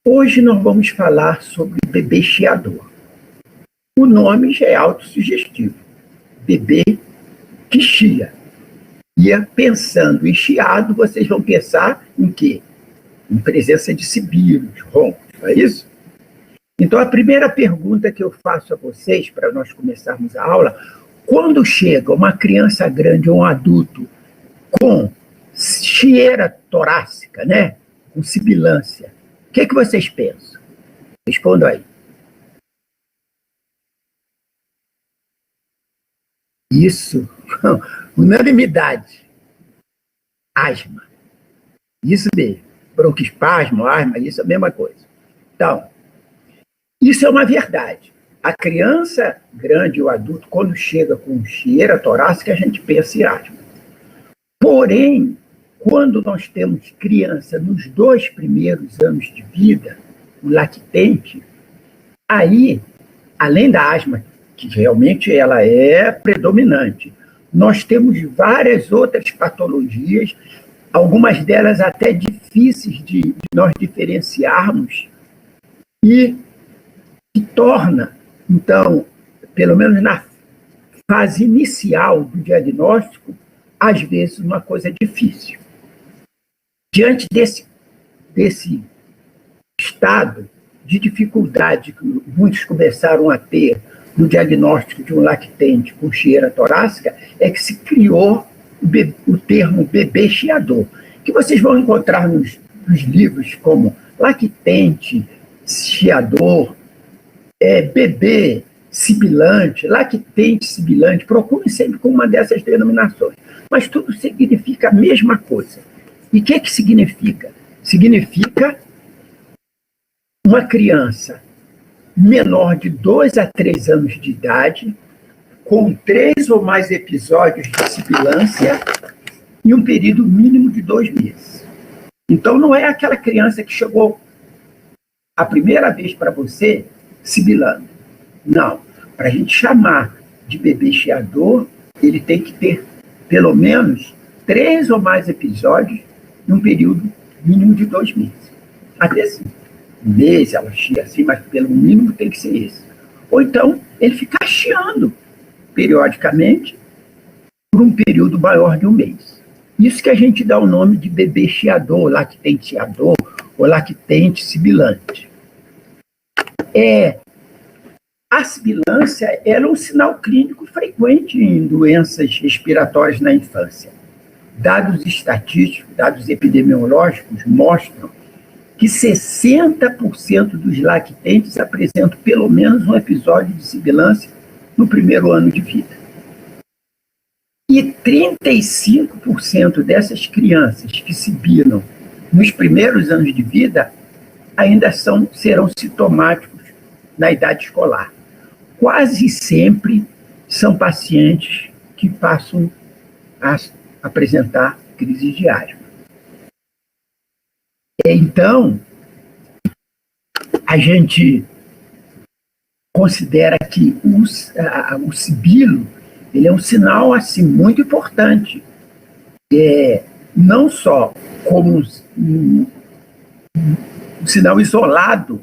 Hoje nós vamos falar sobre bebê chiador. O nome já é autossugestivo. Bebê que chia. E pensando em chiado, vocês vão pensar em quê? Em presença de sibilos, roncos, não é isso? Então, a primeira pergunta que eu faço a vocês, para nós começarmos a aula, quando chega uma criança grande ou um adulto com chieira torácica, né? Com sibilância, o que vocês pensam? Respondam aí. Isso, unanimidade. Asma. Isso mesmo. Broncoespasmo, asma, isso é a mesma coisa. Então, isso é uma verdade. A criança grande ou adulto, quando chega com chieira torácica, a gente pensa em asma. Porém, quando nós temos criança nos 2 primeiros anos de vida, o lactente, aí, além da asma, que realmente ela é predominante, nós temos várias outras patologias, algumas delas até difíceis de nós diferenciarmos, e que torna, então, pelo menos na fase inicial do diagnóstico, às vezes uma coisa difícil. Diante desse estado de dificuldade que muitos começaram a ter no diagnóstico de um lactente com chieira torácica, é que se criou o termo bebê chiador, que vocês vão encontrar nos livros como lactente, chiador, bebê sibilante, lactente sibilante, procurem sempre com uma dessas denominações. Mas tudo significa a mesma coisa. E o que significa? Significa uma criança menor de 2 a 3 anos de idade, com 3 ou mais episódios de sibilância em um período mínimo de 2 meses. Então, não é aquela criança que chegou a primeira vez para você sibilando. Não. Para a gente chamar de bebê chiador, ele tem que ter pelo menos 3 ou mais episódios em um período mínimo de 2 meses. Até assim, um mês ela chia assim, mas pelo mínimo tem que ser esse. Ou então, ele ficar chiando periodicamente por um período maior de um mês. Isso que a gente dá o nome de bebê chiador, lactente chiador, ou lactente sibilante. A sibilância era um sinal clínico frequente em doenças respiratórias na infância. Dados estatísticos, dados epidemiológicos mostram que 60% dos lactentes apresentam pelo menos um episódio de sibilância no primeiro ano de vida. E 35% dessas crianças que sibilam nos primeiros anos de vida ainda serão sintomáticos na idade escolar. Quase sempre são pacientes que passam a apresentar crises de asma. Então, a gente considera que o sibilo ele é um sinal assim, muito importante, não só como um sinal isolado,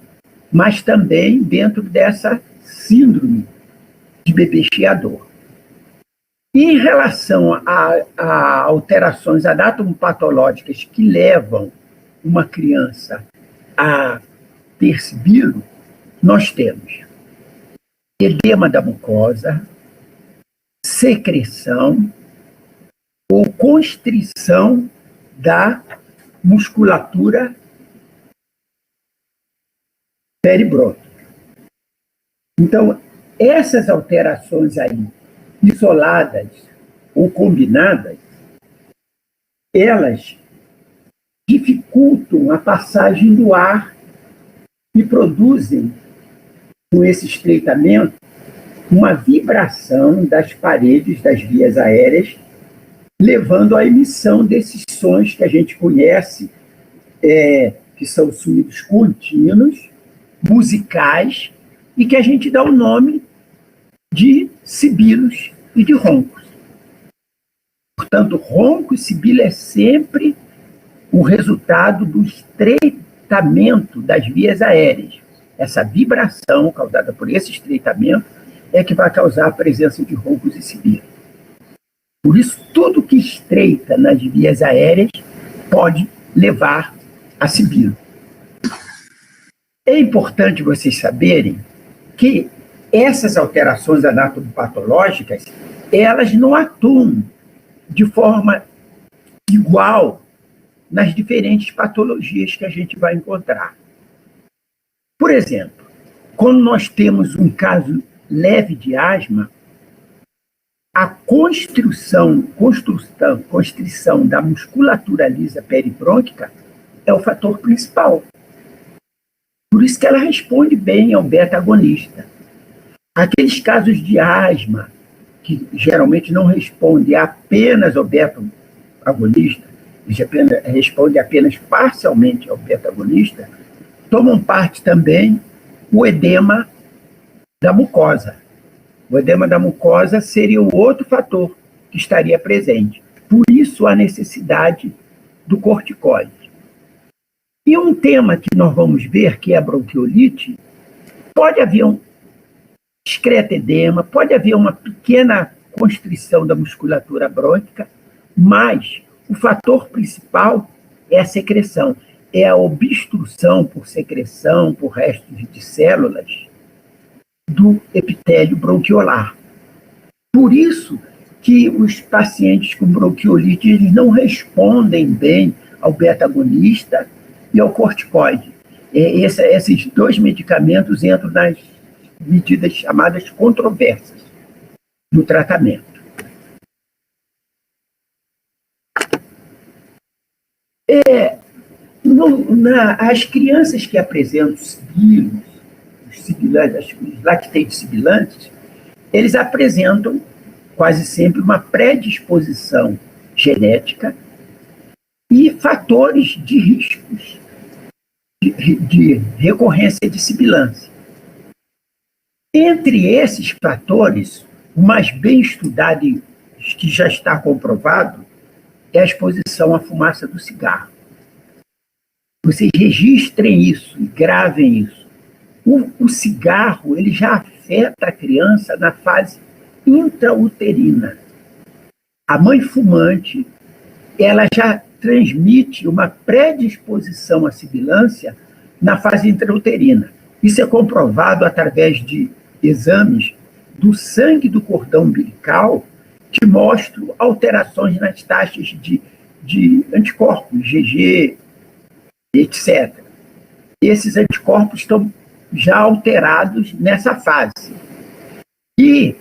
mas também dentro dessa síndrome de bebê chiador. E em relação a alterações anatomopatológicas que levam uma criança a ter sibilo, nós temos edema da mucosa, secreção ou constrição da musculatura peribrótica. Então, essas alterações aí, isoladas ou combinadas, elas dificultam a passagem do ar e produzem, com esse estreitamento, uma vibração das paredes das vias aéreas, levando à emissão desses sons que a gente conhece, que são sonidos contínuos, musicais, e que a gente dá o nome de sibilos e de roncos. Portanto, ronco e sibilo é sempre o resultado do estreitamento estreitamento das vias aéreas. Essa vibração causada por esse estreitamento é que vai causar a presença de roncos e sibilos. Por isso, tudo que estreita nas vias aéreas pode levar a sibilo. É importante vocês saberem que essas alterações anatomopatológicas, elas não atuam de forma igual nas diferentes patologias que a gente vai encontrar. Por exemplo, quando nós temos um caso leve de asma, a constrição da musculatura lisa peribrônquica é o fator principal. Por isso que ela responde bem ao beta-agonista. Aqueles casos de asma, que geralmente não respondem apenas ao beta-agonista, respondem apenas parcialmente ao beta-agonista, tomam parte também o edema da mucosa. O edema da mucosa seria o outro fator que estaria presente. Por isso, a necessidade do corticoide. E um tema que nós vamos ver, que é a bronquiolite, pode haver um discreto edema, pode haver uma pequena constrição da musculatura brônquica, mas o fator principal é a secreção, é a obstrução por secreção, por restos de células, do epitélio bronquiolar. Por isso que os pacientes com bronquiolite eles não respondem bem ao beta-agonista e ao corticoide. Esses dois medicamentos entram nas medidas chamadas controversas no tratamento. As crianças que apresentam sibilos, os lactentes sibilantes, eles apresentam quase sempre uma predisposição genética e fatores de riscos de recorrência de sibilância. Entre esses fatores, o mais bem estudado e que já está comprovado é a exposição à fumaça do cigarro. Vocês registrem isso e gravem isso. O cigarro ele já afeta a criança na fase intrauterina. A mãe fumante ela já transmite uma predisposição à sibilância na fase intrauterina. Isso é comprovado através de exames do sangue do cordão umbilical que mostram alterações nas taxas de anticorpos, IgG, etc. Esses anticorpos estão já alterados nessa fase. E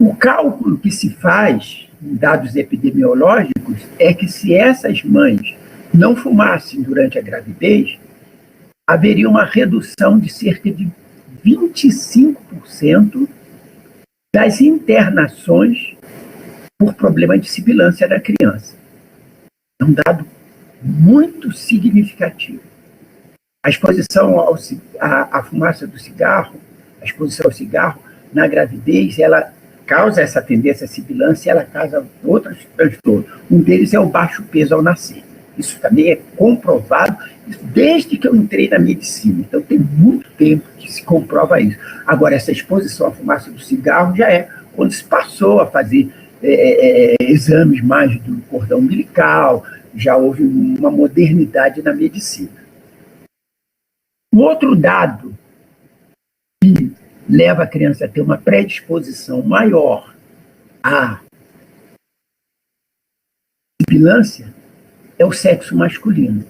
o cálculo que se faz, em dados epidemiológicos, é que se essas mães não fumassem durante a gravidez, haveria uma redução de cerca de 25% das internações por problema de sibilância da criança. É um dado muito significativo. A exposição à fumaça do cigarro, a exposição ao cigarro na gravidez, ela causa essa tendência à sibilância e ela causa outros transtornos. Um deles é o baixo peso ao nascer. Isso também é comprovado desde que eu entrei na medicina. Então, tem muito tempo que se comprova isso. Agora, essa exposição à fumaça do cigarro já é quando se passou a fazer exames mais do cordão umbilical, já houve uma modernidade na medicina. Um outro dado que leva a criança a ter uma predisposição maior à sibilância é o sexo masculino.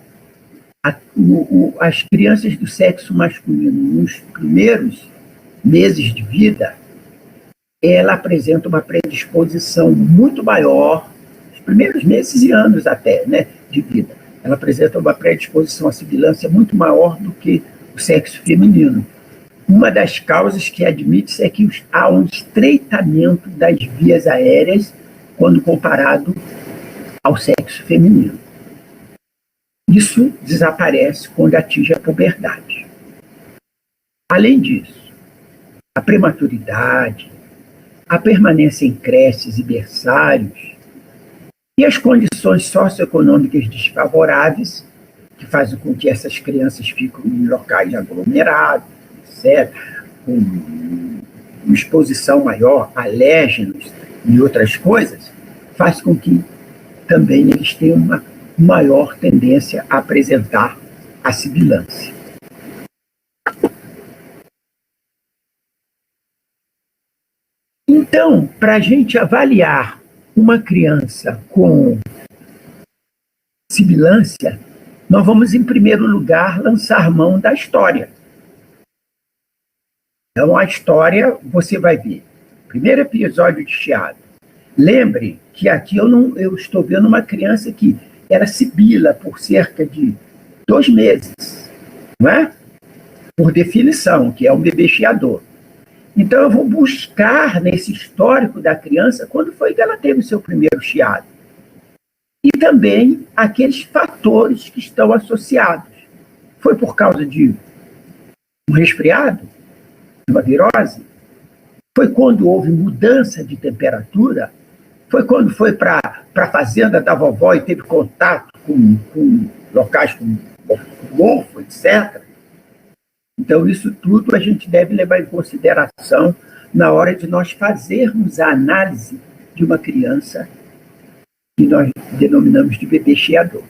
As crianças do sexo masculino, nos primeiros meses de vida, ela apresenta uma predisposição muito maior, nos primeiros meses e anos até, né, de vida. Ela apresenta uma predisposição à sibilância muito maior do que o sexo feminino. Uma das causas que admite-se é que há um estreitamento das vias aéreas quando comparado ao sexo feminino. Isso desaparece quando atinge a puberdade. Além disso, a prematuridade, a permanência em creches e berçários e as condições socioeconômicas desfavoráveis que fazem com que essas crianças fiquem em locais aglomerados, etc., com exposição maior, alérgenos e outras coisas, faz com que também eles tenham uma maior tendência a apresentar a sibilância. Então, para a gente avaliar uma criança com sibilância, nós vamos, em primeiro lugar, lançar mão da história. Então, a história, você vai ver. Primeiro episódio de chiado. Lembre que aqui eu estou vendo uma criança que era sibila por cerca de 2 meses, não é? Por definição, que é um bebê chiador. Então, eu vou buscar nesse histórico da criança quando foi que ela teve o seu primeiro chiado. E também aqueles fatores que estão associados. Foi por causa de um resfriado? Uma virose? Foi quando houve mudança de temperatura? Foi quando foi para a fazenda da vovó e teve contato com locais como mofo, etc.? Então, isso tudo a gente deve levar em consideração na hora de nós fazermos a análise de uma criança que nós denominamos de bebê chiador.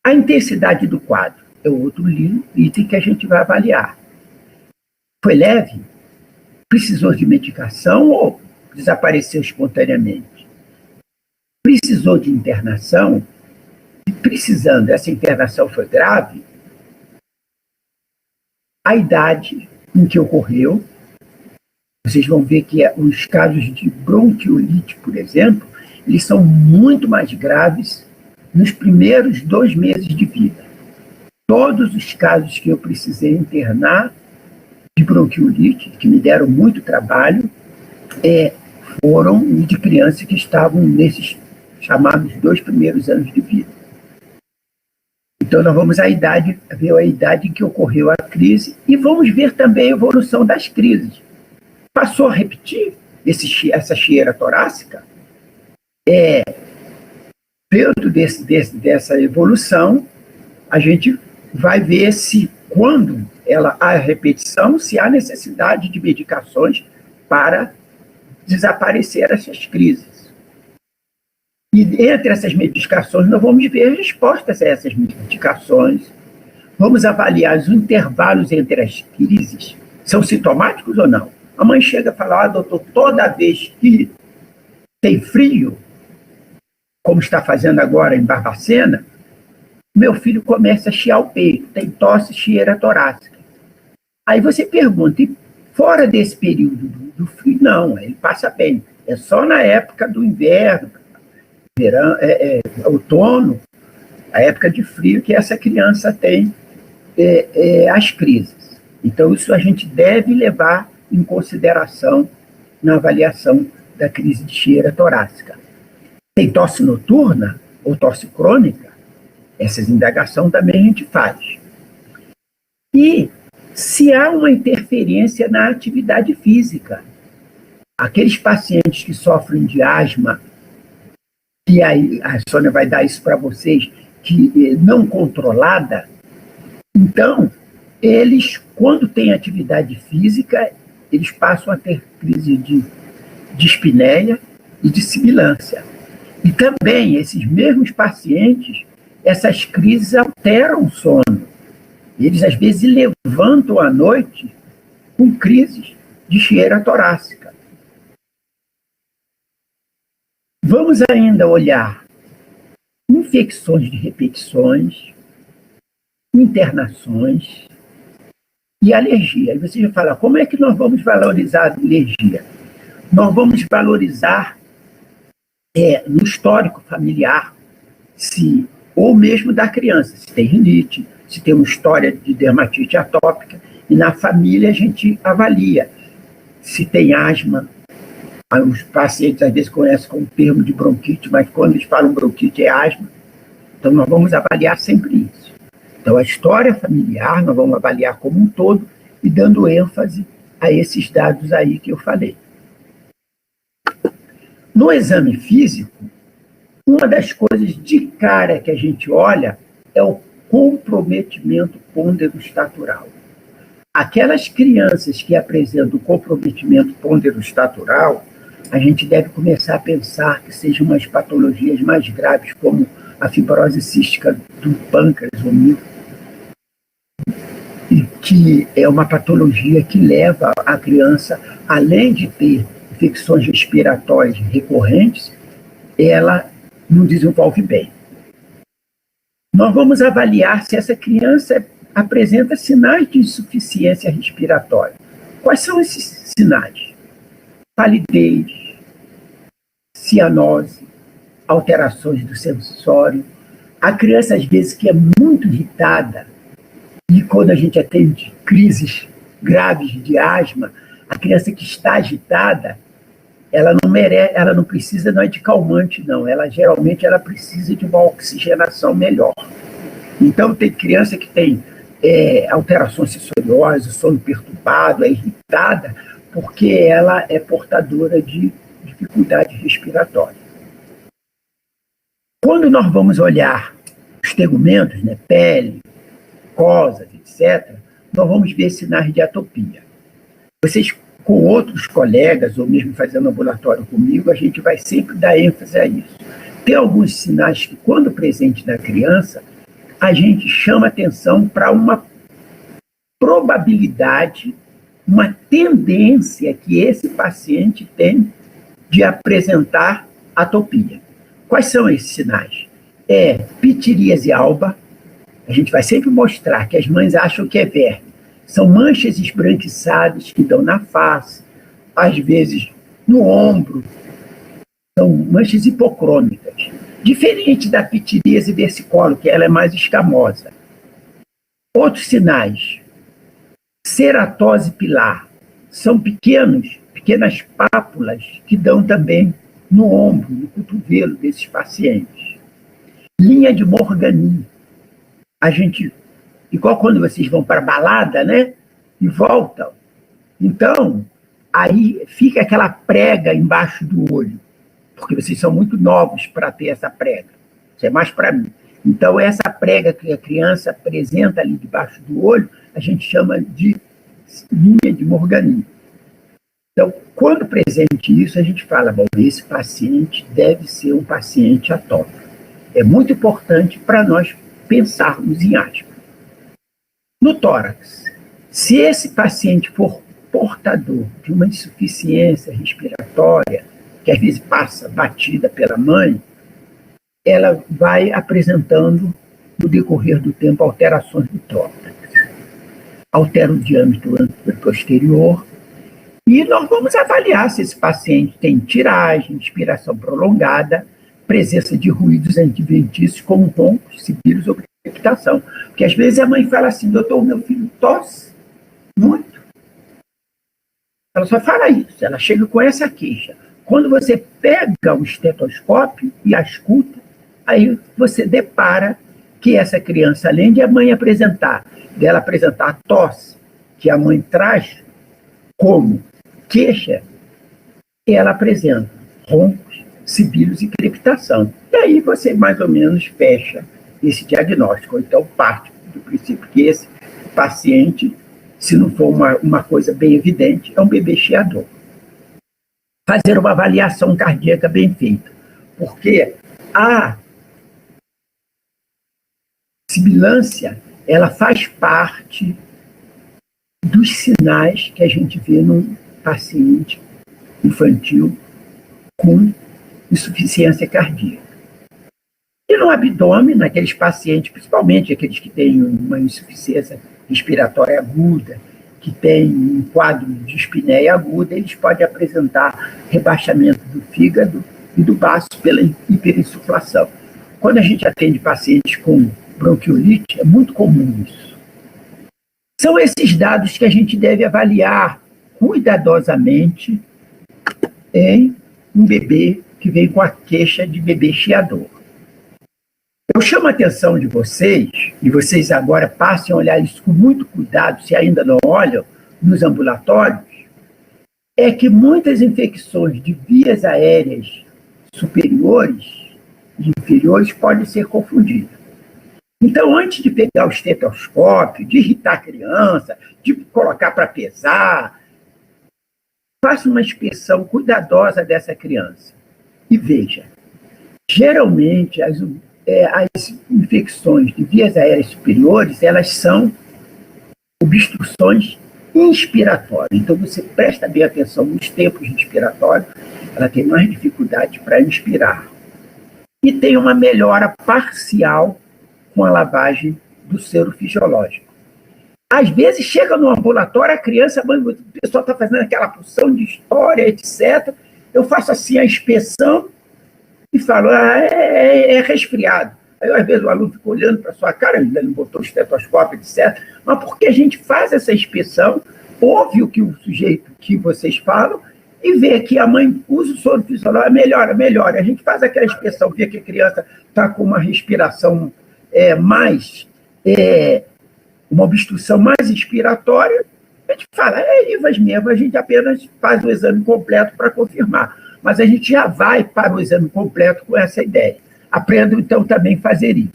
A intensidade do quadro é outro item que a gente vai avaliar. Foi leve? Precisou de medicação ou desapareceu espontaneamente? Precisou de internação? E precisando, essa internação foi grave? A idade em que ocorreu, vocês vão ver que os casos de bronquiolite, por exemplo, eles são muito mais graves nos primeiros 2 meses de vida. Todos os casos que eu precisei internar de bronquiolite, que me deram muito trabalho, foram de crianças que estavam nesses chamados 2 primeiros anos de vida. Então, nós vamos ver a idade em que ocorreu a crise e vamos ver também a evolução das crises. Passou a repetir essa chieira torácica? Dentro dessa evolução, a gente vai ver se, quando há repetição, se há necessidade de medicações para desaparecer essas crises. E entre essas medicações, nós vamos ver respostas a essas medicações. Vamos avaliar os intervalos entre as crises. São sintomáticos ou não? A mãe chega e fala, doutor, toda vez que tem frio, como está fazendo agora em Barbacena, meu filho começa a chiar o peito, tem tosse, chieira torácica. Aí você pergunta, e fora desse período do frio? Não, ele passa bem. É só na época do inverno, verão, outono, a época de frio, que essa criança tem as crises. Então, isso a gente deve levar em consideração na avaliação da crise de chieira torácica. Tem tosse noturna ou tosse crônica? Essas indagações também a gente faz. E se há uma interferência na atividade física, aqueles pacientes que sofrem de asma, e aí a Sônia vai dar isso para vocês, que não controlada, então, eles, quando têm atividade física, eles passam a ter crise de dispneia e de sibilância. E também, esses mesmos pacientes, essas crises alteram o sono. Eles, às vezes, levantam à noite com crises de chieira torácica. Vamos ainda olhar infecções de repetições, internações e alergia. Aí você vai falar, como é que nós vamos valorizar a alergia? Nós vamos valorizar no histórico familiar, ou mesmo da criança, se tem rinite, se tem uma história de dermatite atópica, e na família a gente avalia se tem asma. Os pacientes às vezes conhecem como termo de bronquite, mas quando eles falam bronquite é asma. Então nós vamos avaliar sempre isso. Então a história familiar nós vamos avaliar como um todo e dando ênfase a esses dados aí que eu falei. No exame físico, uma das coisas de cara que a gente olha é o comprometimento ponderostatural. Aquelas crianças que apresentam comprometimento ponderostatural, a gente deve começar a pensar que sejam umas patologias mais graves, como a fibrose cística do pâncreas ou mio, e que é uma patologia que leva a criança, além de ter infecções respiratórias recorrentes, ela não desenvolve bem. Nós vamos avaliar se essa criança apresenta sinais de insuficiência respiratória. Quais são esses sinais? Palidez, cianose, alterações do sensório. A criança, às vezes, que é muito irritada, e quando a gente atende crises graves de asma, a criança que está agitada, ela não precisa não é de calmante, não. Geralmente ela precisa de uma oxigenação melhor. Então, tem criança que tem alterações sensoriosas, sono perturbado, é irritada, porque ela é portadora de dificuldade respiratória. Quando nós vamos olhar os tegumentos, né, pele, mucosas, etc., nós vamos ver sinais de atopia. Vocês, com outros colegas, ou mesmo fazendo ambulatório comigo, a gente vai sempre dar ênfase a isso. Tem alguns sinais que, quando presente na criança, a gente chama atenção para uma probabilidade, uma tendência que esse paciente tem de apresentar atopia. Quais são esses sinais? Pitiríase alba. A gente vai sempre mostrar que as mães acham que é verme. São manchas esbranquiçadas que dão na face, às vezes no ombro. São manchas hipocrômicas. Diferente da pitiríase versicolor, que ela é mais escamosa. Outros sinais. Ceratose pilar. São pequenas pápulas que dão também no ombro, no cotovelo desses pacientes. Linha de Morgani. A gente, igual quando vocês vão para a balada, né? E voltam. Então, aí fica aquela prega embaixo do olho, porque vocês são muito novos para ter essa prega. Isso é mais para mim. Então, essa prega que a criança apresenta ali debaixo do olho, a gente chama de linha de Morgani. Então, quando presente isso, a gente fala, bom, esse paciente deve ser um paciente atópico. É muito importante para nós pensarmos em asma. No tórax, se esse paciente for portador de uma insuficiência respiratória, que às vezes passa batida pela mãe, ela vai apresentando, no decorrer do tempo, alterações do tórax. Altera o diâmetro posterior, e nós vamos avaliar se esse paciente tem tiragem, inspiração prolongada, presença de ruídos adventícios como roncos, sibilos ou crepitação. Porque às vezes a mãe fala assim, doutor, meu filho tosse muito. Ela só fala isso, ela chega com essa queixa. Quando você pega o estetoscópio e a escuta, aí você depara que essa criança, além de a mãe dela apresentar a tosse que a mãe traz como queixa, ela apresenta roncos, sibilos e crepitação. E aí você mais ou menos fecha esse diagnóstico. Então parte do princípio que esse paciente, se não for uma coisa bem evidente, é um bebê chiador. Fazer uma avaliação cardíaca bem feita, porque a sibilância, ela faz parte dos sinais que a gente vê num paciente infantil com insuficiência cardíaca. E no abdômen, naqueles pacientes, principalmente aqueles que têm uma insuficiência respiratória aguda, que têm um quadro de espinéia aguda, eles podem apresentar rebaixamento do fígado e do baço pela hiperinsuflação. Quando a gente atende pacientes com bronquiolite, é muito comum isso. São esses dados que a gente deve avaliar cuidadosamente em um bebê que vem com a queixa de bebê chiador. Eu chamo a atenção de vocês, e vocês agora passem a olhar isso com muito cuidado, se ainda não olham, nos ambulatórios, é que muitas infecções de vias aéreas superiores e inferiores podem ser confundidas. Então, antes de pegar o estetoscópio, de irritar a criança, de colocar para pesar, faça uma inspeção cuidadosa dessa criança. E veja, geralmente as infecções de vias aéreas superiores, elas são obstruções inspiratórias. Então, você presta bem atenção nos tempos respiratórios, ela tem mais dificuldade para inspirar. E tem uma melhora parcial com a lavagem do soro fisiológico. Às vezes, chega no ambulatório, a criança, o pessoal está fazendo aquela porção de história, etc. Eu faço assim a inspeção e falo, é resfriado. Aí, às vezes, o aluno fica olhando para a sua cara, ainda não botou o estetoscópio, etc. Mas porque a gente faz essa inspeção, ouve o que o sujeito que vocês falam e vê que a mãe usa o soro fisiológico, melhora. A gente faz aquela inspeção, vê que a criança está com uma respiração uma obstrução mais inspiratória, a gente fala, IVAS mesmo, a gente apenas faz o exame completo para confirmar. Mas a gente já vai para o exame completo com essa ideia. Aprendam, então, também a fazer isso.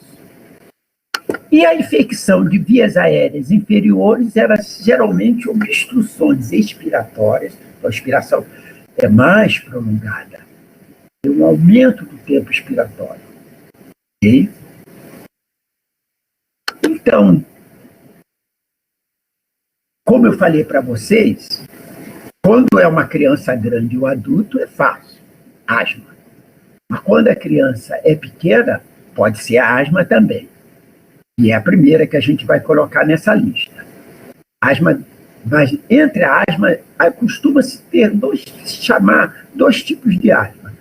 E a infecção de vias aéreas inferiores, elas geralmente obstruções expiratórias, a expiração é mais prolongada, tem um aumento do tempo expiratório. Ok? Então, como eu falei para vocês, quando é uma criança grande ou adulto, é fácil, asma. Mas quando a criança é pequena, pode ser a asma também. E é a primeira que a gente vai colocar nessa lista. Asma, mas entre a asma, costuma-se chamar dois tipos de asma.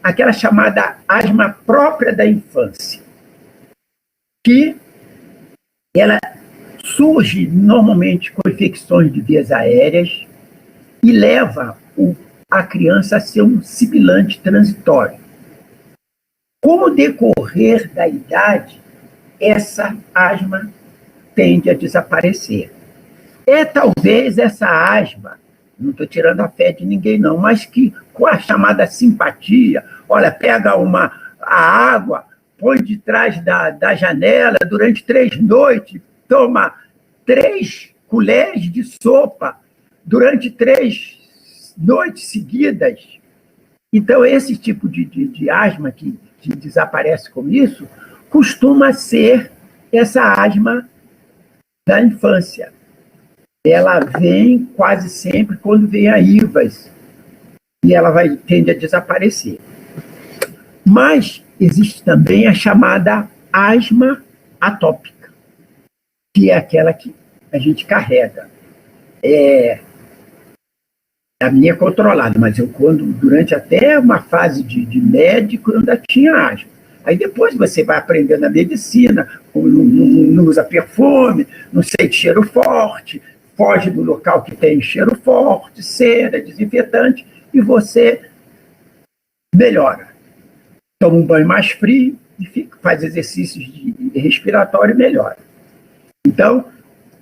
Aquela chamada asma própria da infância, que ela surge normalmente com infecções de vias aéreas e leva a criança a ser um sibilante transitório. Com o decorrer da idade, essa asma tende a desaparecer. Talvez essa asma, não estou tirando a fé de ninguém não, mas que com a chamada simpatia, olha, pega a água, põe de trás da janela durante 3 noites, toma 3 colheres de sopa durante 3 noites seguidas. Então, esse tipo de asma que desaparece com isso, costuma ser essa asma da infância. Ela vem quase sempre quando vem a IVAS, e ela tende a desaparecer. Mas existe também a chamada asma atópica, que é aquela que a gente carrega. A minha é controlada, mas durante até uma fase de médico, eu ainda tinha asma. Aí depois você vai aprendendo a medicina, não usa perfume, não sente cheiro forte, foge do local que tem cheiro forte, cera, desinfetante, e você melhora. Toma um banho mais frio e faz exercícios de respiratório e melhora. Então,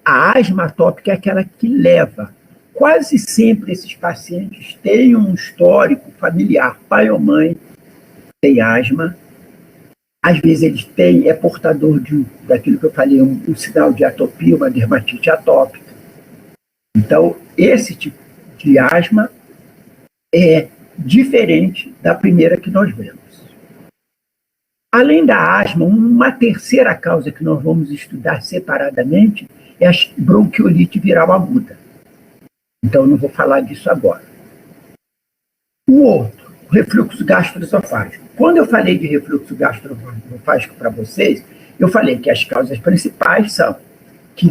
a asma atópica é aquela que leva. Quase sempre esses pacientes têm um histórico familiar, pai ou mãe tem asma. Às vezes eles é portador daquilo que eu falei, um sinal de atopia, uma dermatite atópica. Então, esse tipo de asma é diferente da primeira que nós vemos. Além da asma, uma terceira causa que nós vamos estudar separadamente é a bronquiolite viral aguda. Então, eu não vou falar disso agora. O outro, o refluxo gastroesofágico. Quando eu falei de refluxo gastroesofágico para vocês, eu falei que as causas principais são o que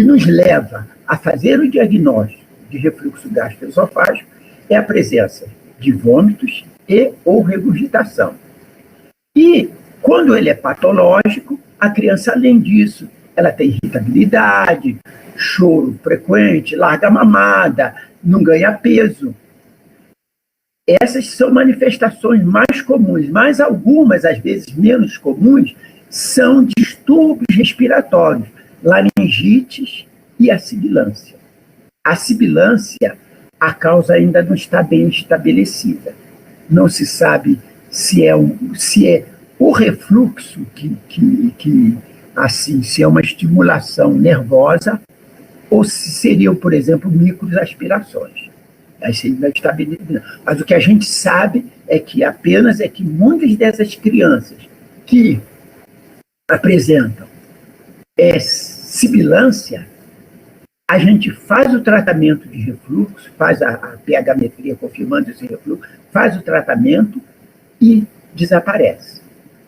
nos leva a fazer o diagnóstico de refluxo gastroesofágico é a presença de vômitos e ou regurgitação. E, quando ele é patológico, a criança, além disso, ela tem irritabilidade, choro frequente, larga mamada, não ganha peso. Essas são manifestações mais comuns, mas algumas, às vezes menos comuns, são distúrbios respiratórios, laringites e a sibilância. A sibilância, a causa ainda não está bem estabelecida. Não se sabe se é O refluxo, assim, se é uma estimulação nervosa, ou se seriam, por exemplo, microaspirações. Mas o que a gente sabe é que muitas dessas crianças que apresentam sibilância, a gente faz o tratamento de refluxo, faz a pH-metria confirmando esse refluxo, faz o tratamento e desaparece.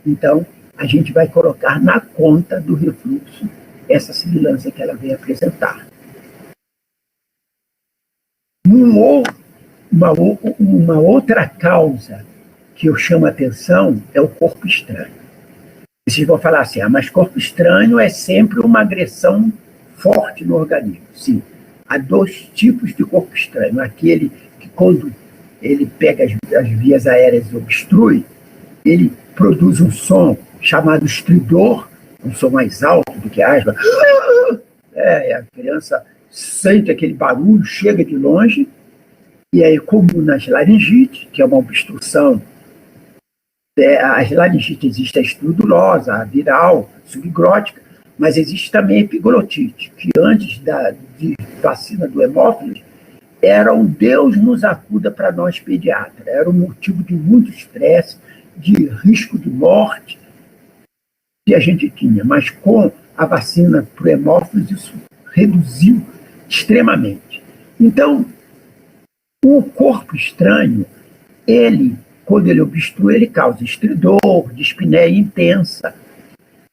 Então, a gente vai colocar na conta do refluxo essa sibilância que ela vem apresentar. Uma outra causa que eu chamo a atenção é o corpo estranho. Vocês vão falar assim, mas corpo estranho é sempre uma agressão forte no organismo. Sim, há dois tipos de corpo estranho. Aquele que, quando ele pega as vias aéreas e obstrui, ele produz um som chamado estridor, um som mais alto do que a asma. A criança sente aquele barulho, chega de longe, e é comum nas laringites, que é uma obstrução. As laringites existe a estrudulosa, a viral, subgrótica, mas existe também a epiglotite, que antes de vacina do hemófilos, era um Deus nos acuda para nós pediatras. Era um motivo de muito estresse, de risco de morte que a gente tinha. Mas com a vacina para o hemófilos, isso reduziu extremamente. Então, o corpo estranho, quando ele obstrui, ele causa estridor, dispneia intensa.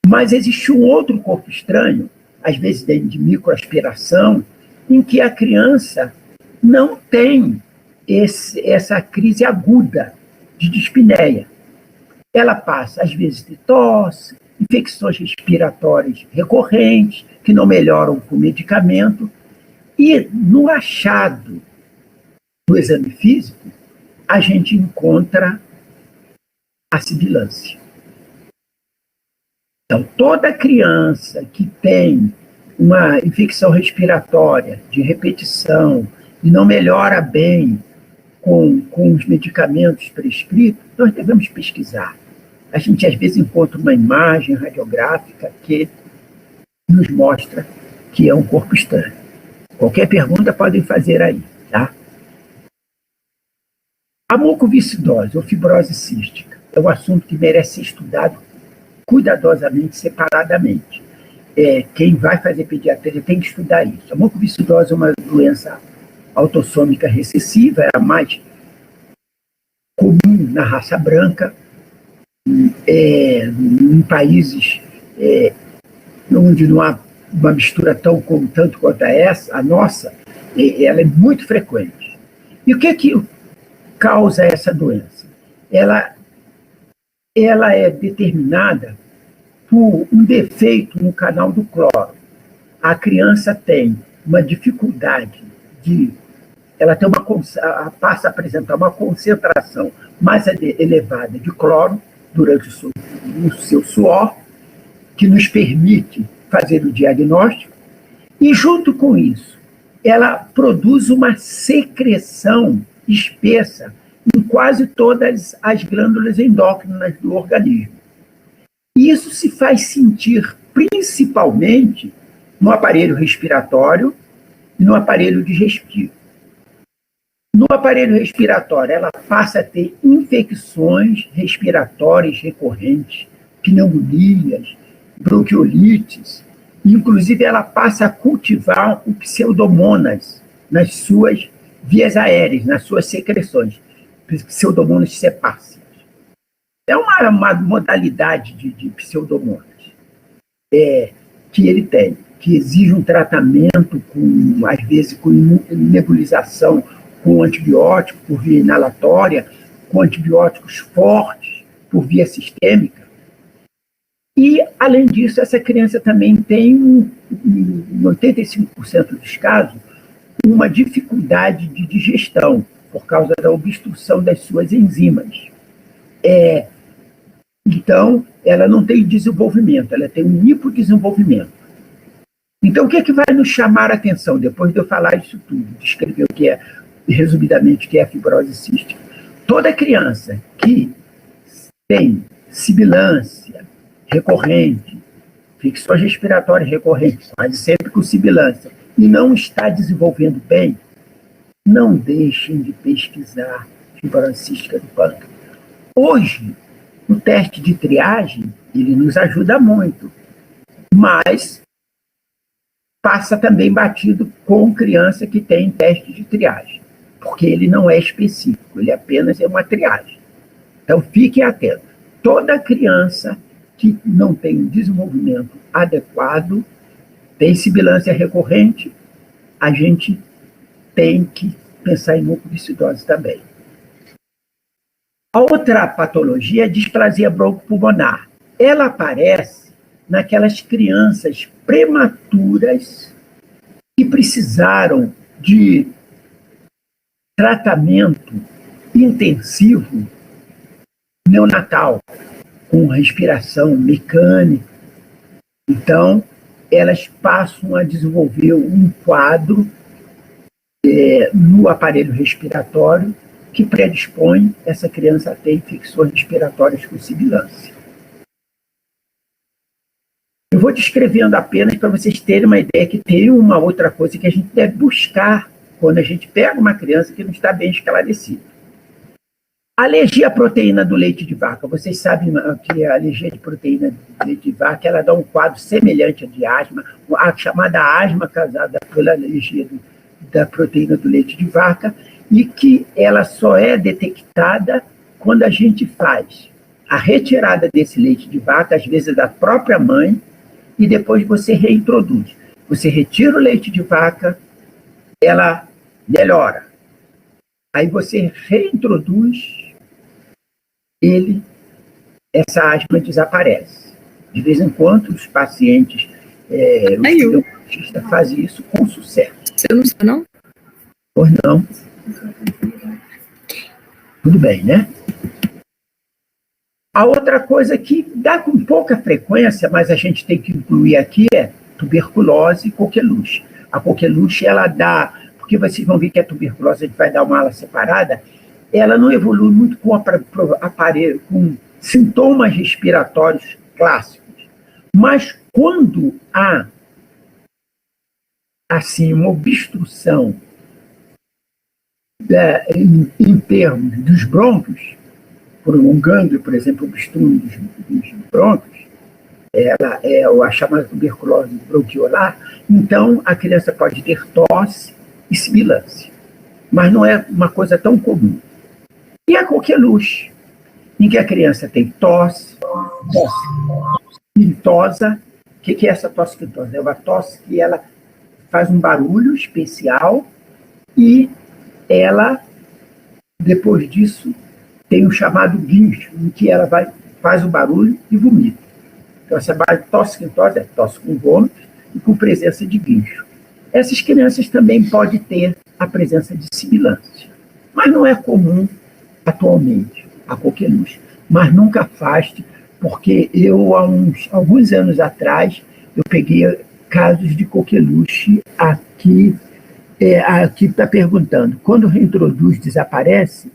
Mas existe um outro corpo estranho, às vezes de microaspiração, em que a criança não tem essa crise aguda de dispneia. Ela passa, às vezes, de tosse, infecções respiratórias recorrentes, que não melhoram com medicamento. E no achado do exame físico, a gente encontra a sibilância. Então, toda criança que tem uma infecção respiratória de repetição e não melhora bem com os medicamentos prescritos, nós devemos pesquisar. A gente, às vezes, encontra uma imagem radiográfica que nos mostra que é um corpo estranho. Qualquer pergunta podem fazer aí, tá? A mucoviscidose ou fibrose cística é um assunto que merece ser estudado cuidadosamente, separadamente. Quem vai fazer pediatria tem que estudar isso. A mucoviscidose é uma doença autossômica recessiva, é a mais comum na raça branca, em países onde não há uma mistura tanto quanto a nossa, ela é muito frequente. E o que causa essa doença? Ela é determinada por um defeito no canal do cloro. A criança tem uma dificuldade ela passa a apresentar uma concentração mais elevada de cloro durante o seu suor, que nos permite fazer o diagnóstico, e junto com isso, ela produz uma secreção espessa em quase todas as glândulas endócrinas do organismo. E isso se faz sentir principalmente no aparelho respiratório e no aparelho digestivo. No aparelho respiratório, ela passa a ter infecções respiratórias recorrentes, pneumonias, bronquiolites, inclusive ela passa a cultivar o pseudomonas nas suas vias aéreas, nas suas secreções, pseudomonas sepáceas. É uma modalidade de pseudomonas que ele tem, que exige um tratamento, às vezes com nebulização, com antibiótico por via inalatória, com antibióticos fortes por via sistêmica. E, além disso, essa criança também tem, em 85% dos casos, uma dificuldade de digestão, por causa da obstrução das suas enzimas. Então, ela não tem desenvolvimento, ela tem um hipodesenvolvimento. Então, o que vai nos chamar a atenção, depois de eu falar isso tudo, descrever o que é, resumidamente, o que é a fibrose cística? Toda criança que tem sibilância recorrente, ficções respiratórias recorrentes, quase sempre com sibilância, e não está desenvolvendo bem, não deixem de pesquisar fibrose cística do pâncreas. Hoje, o teste de triagem, ele nos ajuda muito, mas passa também batido com criança que tem teste de triagem, porque ele não é específico, ele apenas é uma triagem. Então, fiquem atentos. Toda criança que não tem um desenvolvimento adequado, tem sibilância recorrente, a gente tem que pensar em mucoviscidose também. A outra patologia é a displasia broncopulmonar. Ela aparece naquelas crianças prematuras que precisaram de tratamento intensivo neonatal, com respiração mecânica. Então, elas passam a desenvolver um quadro no aparelho respiratório que predispõe essa criança a ter infecções respiratórias com sibilância. Eu vou descrevendo apenas para vocês terem uma ideia que tem uma outra coisa que a gente deve buscar quando a gente pega uma criança que não está bem esclarecida. Alergia à proteína do leite de vaca. Vocês sabem que a alergia de proteína do leite de vaca, ela dá um quadro semelhante à de asma, a chamada asma causada pela alergia da proteína do leite de vaca, e que ela só é detectada quando a gente faz a retirada desse leite de vaca, às vezes da própria mãe, e depois você reintroduz. Você retira o leite de vaca, ela melhora. Aí você reintroduz essa asma desaparece. De vez em quando, os pacientes, os pneumologistas fazem isso com sucesso. Você não está, não? Pois não. Tudo bem, né? A outra coisa que dá com pouca frequência, mas a gente tem que incluir aqui, é tuberculose e coqueluche. A coqueluche, ela dá, porque vocês vão ver que a tuberculose, a gente vai dar uma ala separada, ela não evolui muito com aparelho, com sintomas respiratórios clássicos. Mas quando há, assim, uma obstrução em termos dos brônquios, por um gânglio, por exemplo, obstruindo dos brônquios, ela é a chamada tuberculose bronquiolar, então a criança pode ter tosse e sibilância, mas não é uma coisa tão comum. E a coqueluche, em que a criança tem tosse quintosa. O que é essa tosse quintosa? É uma tosse que ela faz um barulho especial e ela, depois disso, tem o chamado guincho, em que ela faz o barulho e vomita. Então, essa tosse quintosa é tosse com vômito e com presença de guincho. Essas crianças também podem ter a presença de sibilância, mas não é comum atualmente a coqueluche. Mas nunca afaste, porque eu, há alguns anos atrás, eu peguei casos de coqueluche aqui. Aqui está perguntando, quando reintroduz, desaparece?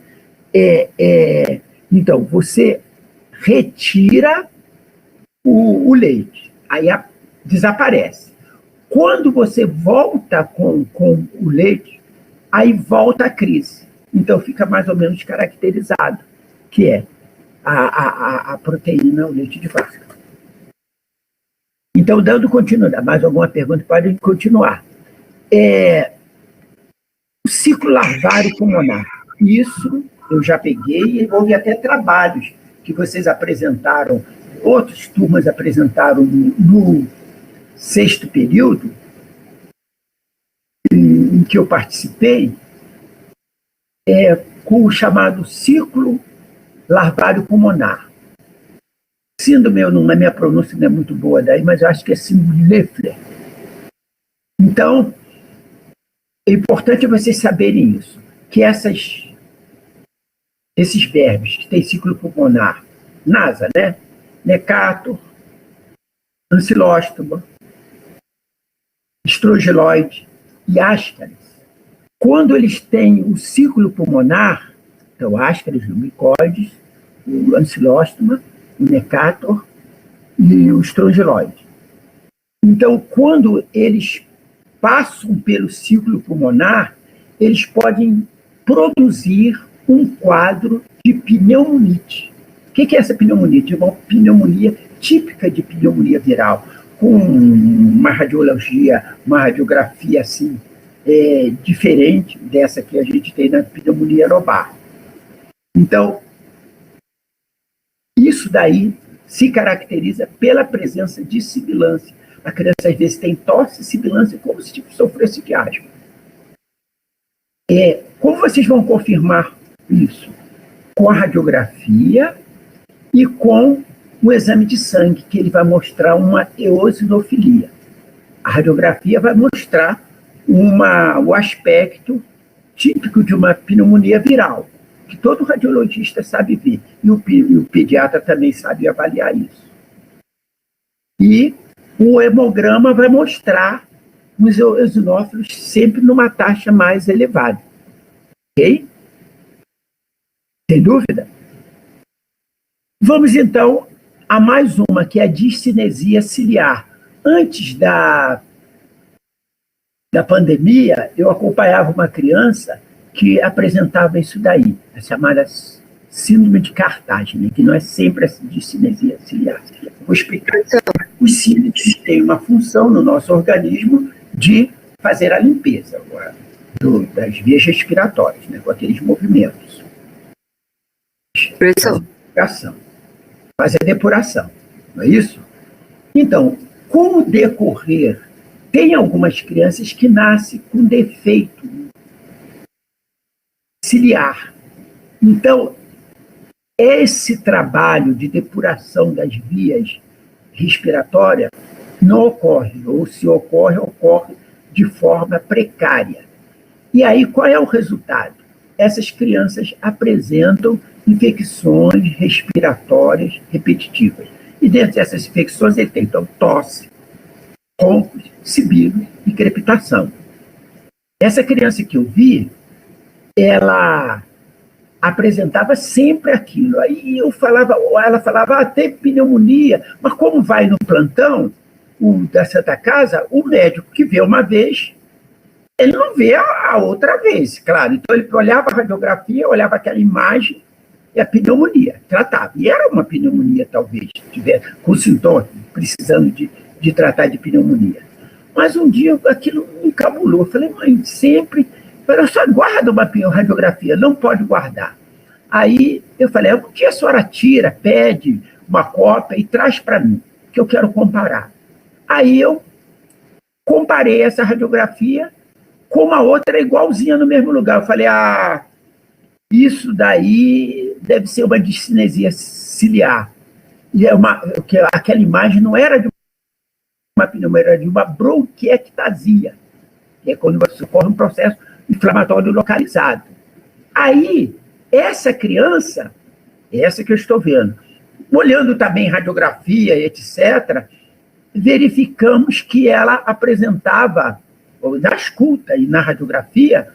Então, você retira o leite, aí desaparece. Quando você volta com o leite, aí volta a crise. Então, fica mais ou menos caracterizado, que é a proteína, o leite de vaca. Então, dando continuidade, mais alguma pergunta? Pode continuar. O ciclo larvário pulmonar. Isso eu já peguei, e houve até trabalhos que vocês apresentaram, outras turmas apresentaram no 6º período, em que eu participei, com o chamado ciclo larvário pulmonar. Síndrome, na minha pronúncia não é muito boa daí, mas eu acho que é síndrome de Leffler. Então, é importante vocês saberem isso, que esses vermes que têm ciclo pulmonar, NASA, né? Necator, ancilóstoma, estrogiloide e ascaris, quando eles têm o ciclo pulmonar, então ascaris, lumbricoides, o ancilóstoma o Necator e o estrongiloide. Então, quando eles passam pelo ciclo pulmonar, eles podem produzir um quadro de pneumonite. O que é essa pneumonite? É uma pneumonia típica de pneumonia viral, com uma radiologia, uma radiografia assim, diferente dessa que a gente tem na pneumonia lobar. Então, isso daí se caracteriza pela presença de sibilância. A criança, às vezes, tem tosse, sibilância, como se sofresse de asma. Como vocês vão confirmar isso? Com a radiografia e com o exame de sangue, que ele vai mostrar uma eosinofilia. A radiografia vai mostrar o aspecto típico de uma pneumonia viral, que todo radiologista sabe ver, e o pediatra também sabe avaliar isso. E o hemograma vai mostrar os eosinófilos sempre numa taxa mais elevada. Ok? Sem dúvida? Vamos, então, a mais uma, que é a discinesia ciliar. Antes da pandemia, eu acompanhava uma criança que apresentava isso daí, a chamada síndrome de Cartagena, que não é sempre a discinesia ciliar. Eu vou explicar. Os cílios têm uma função no nosso organismo de fazer a limpeza das vias respiratórias, né, com aqueles movimentos. Faz a depuração, não é isso? Então, com o decorrer, tem algumas crianças que nascem com defeito ciliar. Então, esse trabalho de depuração das vias respiratórias não ocorre, ou se ocorre, ocorre de forma precária. E aí, qual é o resultado? Essas crianças apresentam infecções respiratórias repetitivas. E dentro dessas infecções, ele tem, então, tosse, roncos, sibilos e crepitação. Essa criança que eu vi, ela apresentava sempre aquilo. Aí ela falava, tem pneumonia, mas como vai no plantão da Santa Casa, o médico que vê uma vez, ele não vê a outra vez, claro. Então ele olhava a radiografia, olhava aquela imagem e a pneumonia, tratava. E era uma pneumonia, talvez, tivesse com sintomas, precisando de tratar de pneumonia. Mas um dia aquilo me encabulou. Eu falei, mãe, sempre... Eu só guarda uma radiografia, não pode guardar. Aí eu falei, um dia a senhora tira, pede uma cópia e traz para mim, que eu quero comparar. Aí eu comparei essa radiografia com uma outra igualzinha no mesmo lugar. Eu falei, isso daí deve ser uma discinesia ciliar. E aquela imagem não era de uma pneumonia, era de uma bronquiectasia, que é quando ocorre um processo inflamatório localizado. Aí, essa criança, essa que eu estou vendo, olhando também radiografia, etc., verificamos que ela apresentava, na escuta e na radiografia,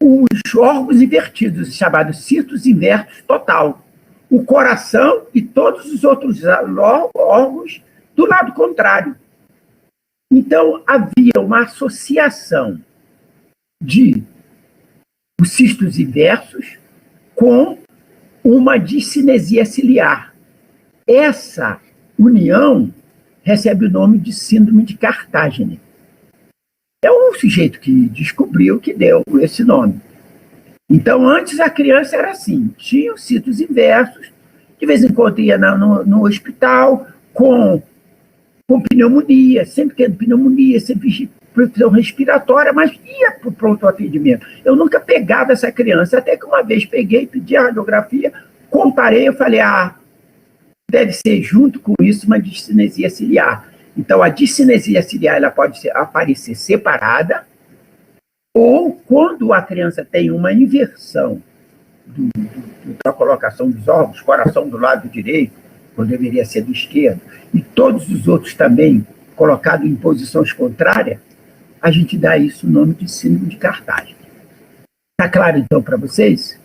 os órgãos invertidos, chamados cirtos inversos total. O coração e todos os outros órgãos do lado contrário. Então, havia uma associação de os cistos inversos com uma discinesia ciliar. Essa união recebe o nome de síndrome de Cartagena. É o sujeito que descobriu que deu esse nome. Então, antes a criança era assim, tinha os cistos inversos, de vez em quando ia no hospital com pneumonia, sempre tendo pneumonia, sempre infecção respiratória, mas ia para o pronto atendimento. Eu nunca pegava essa criança, até que uma vez peguei, pedi a radiografia, comparei, eu falei, deve ser junto com isso uma discinesia ciliar. Então, a discinesia ciliar ela pode aparecer separada, ou quando a criança tem uma inversão da colocação dos órgãos, coração do lado direito, quando deveria ser do esquerdo, e todos os outros também colocados em posições contrárias, a gente dá isso o nome de síndrome de Cartagena. Está claro, então, para vocês?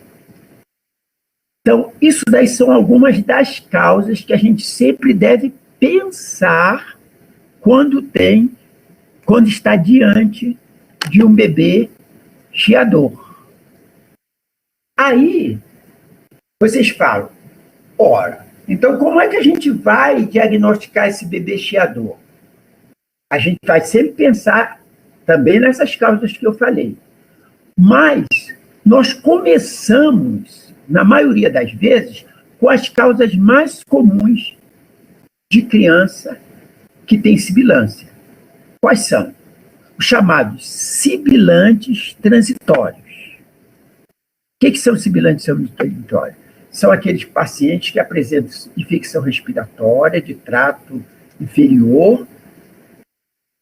Então, isso daí são algumas das causas que a gente sempre deve pensar quando está diante de um bebê chiador. Aí, vocês falam, ora, então como é que a gente vai diagnosticar esse bebê chiador? A gente vai sempre pensar também nessas causas que eu falei. Mas nós começamos, na maioria das vezes, com as causas mais comuns de criança que tem sibilância. Quais são? Os chamados sibilantes transitórios. O que são sibilantes transitórios? São aqueles pacientes que apresentam infecção respiratória de trato inferior,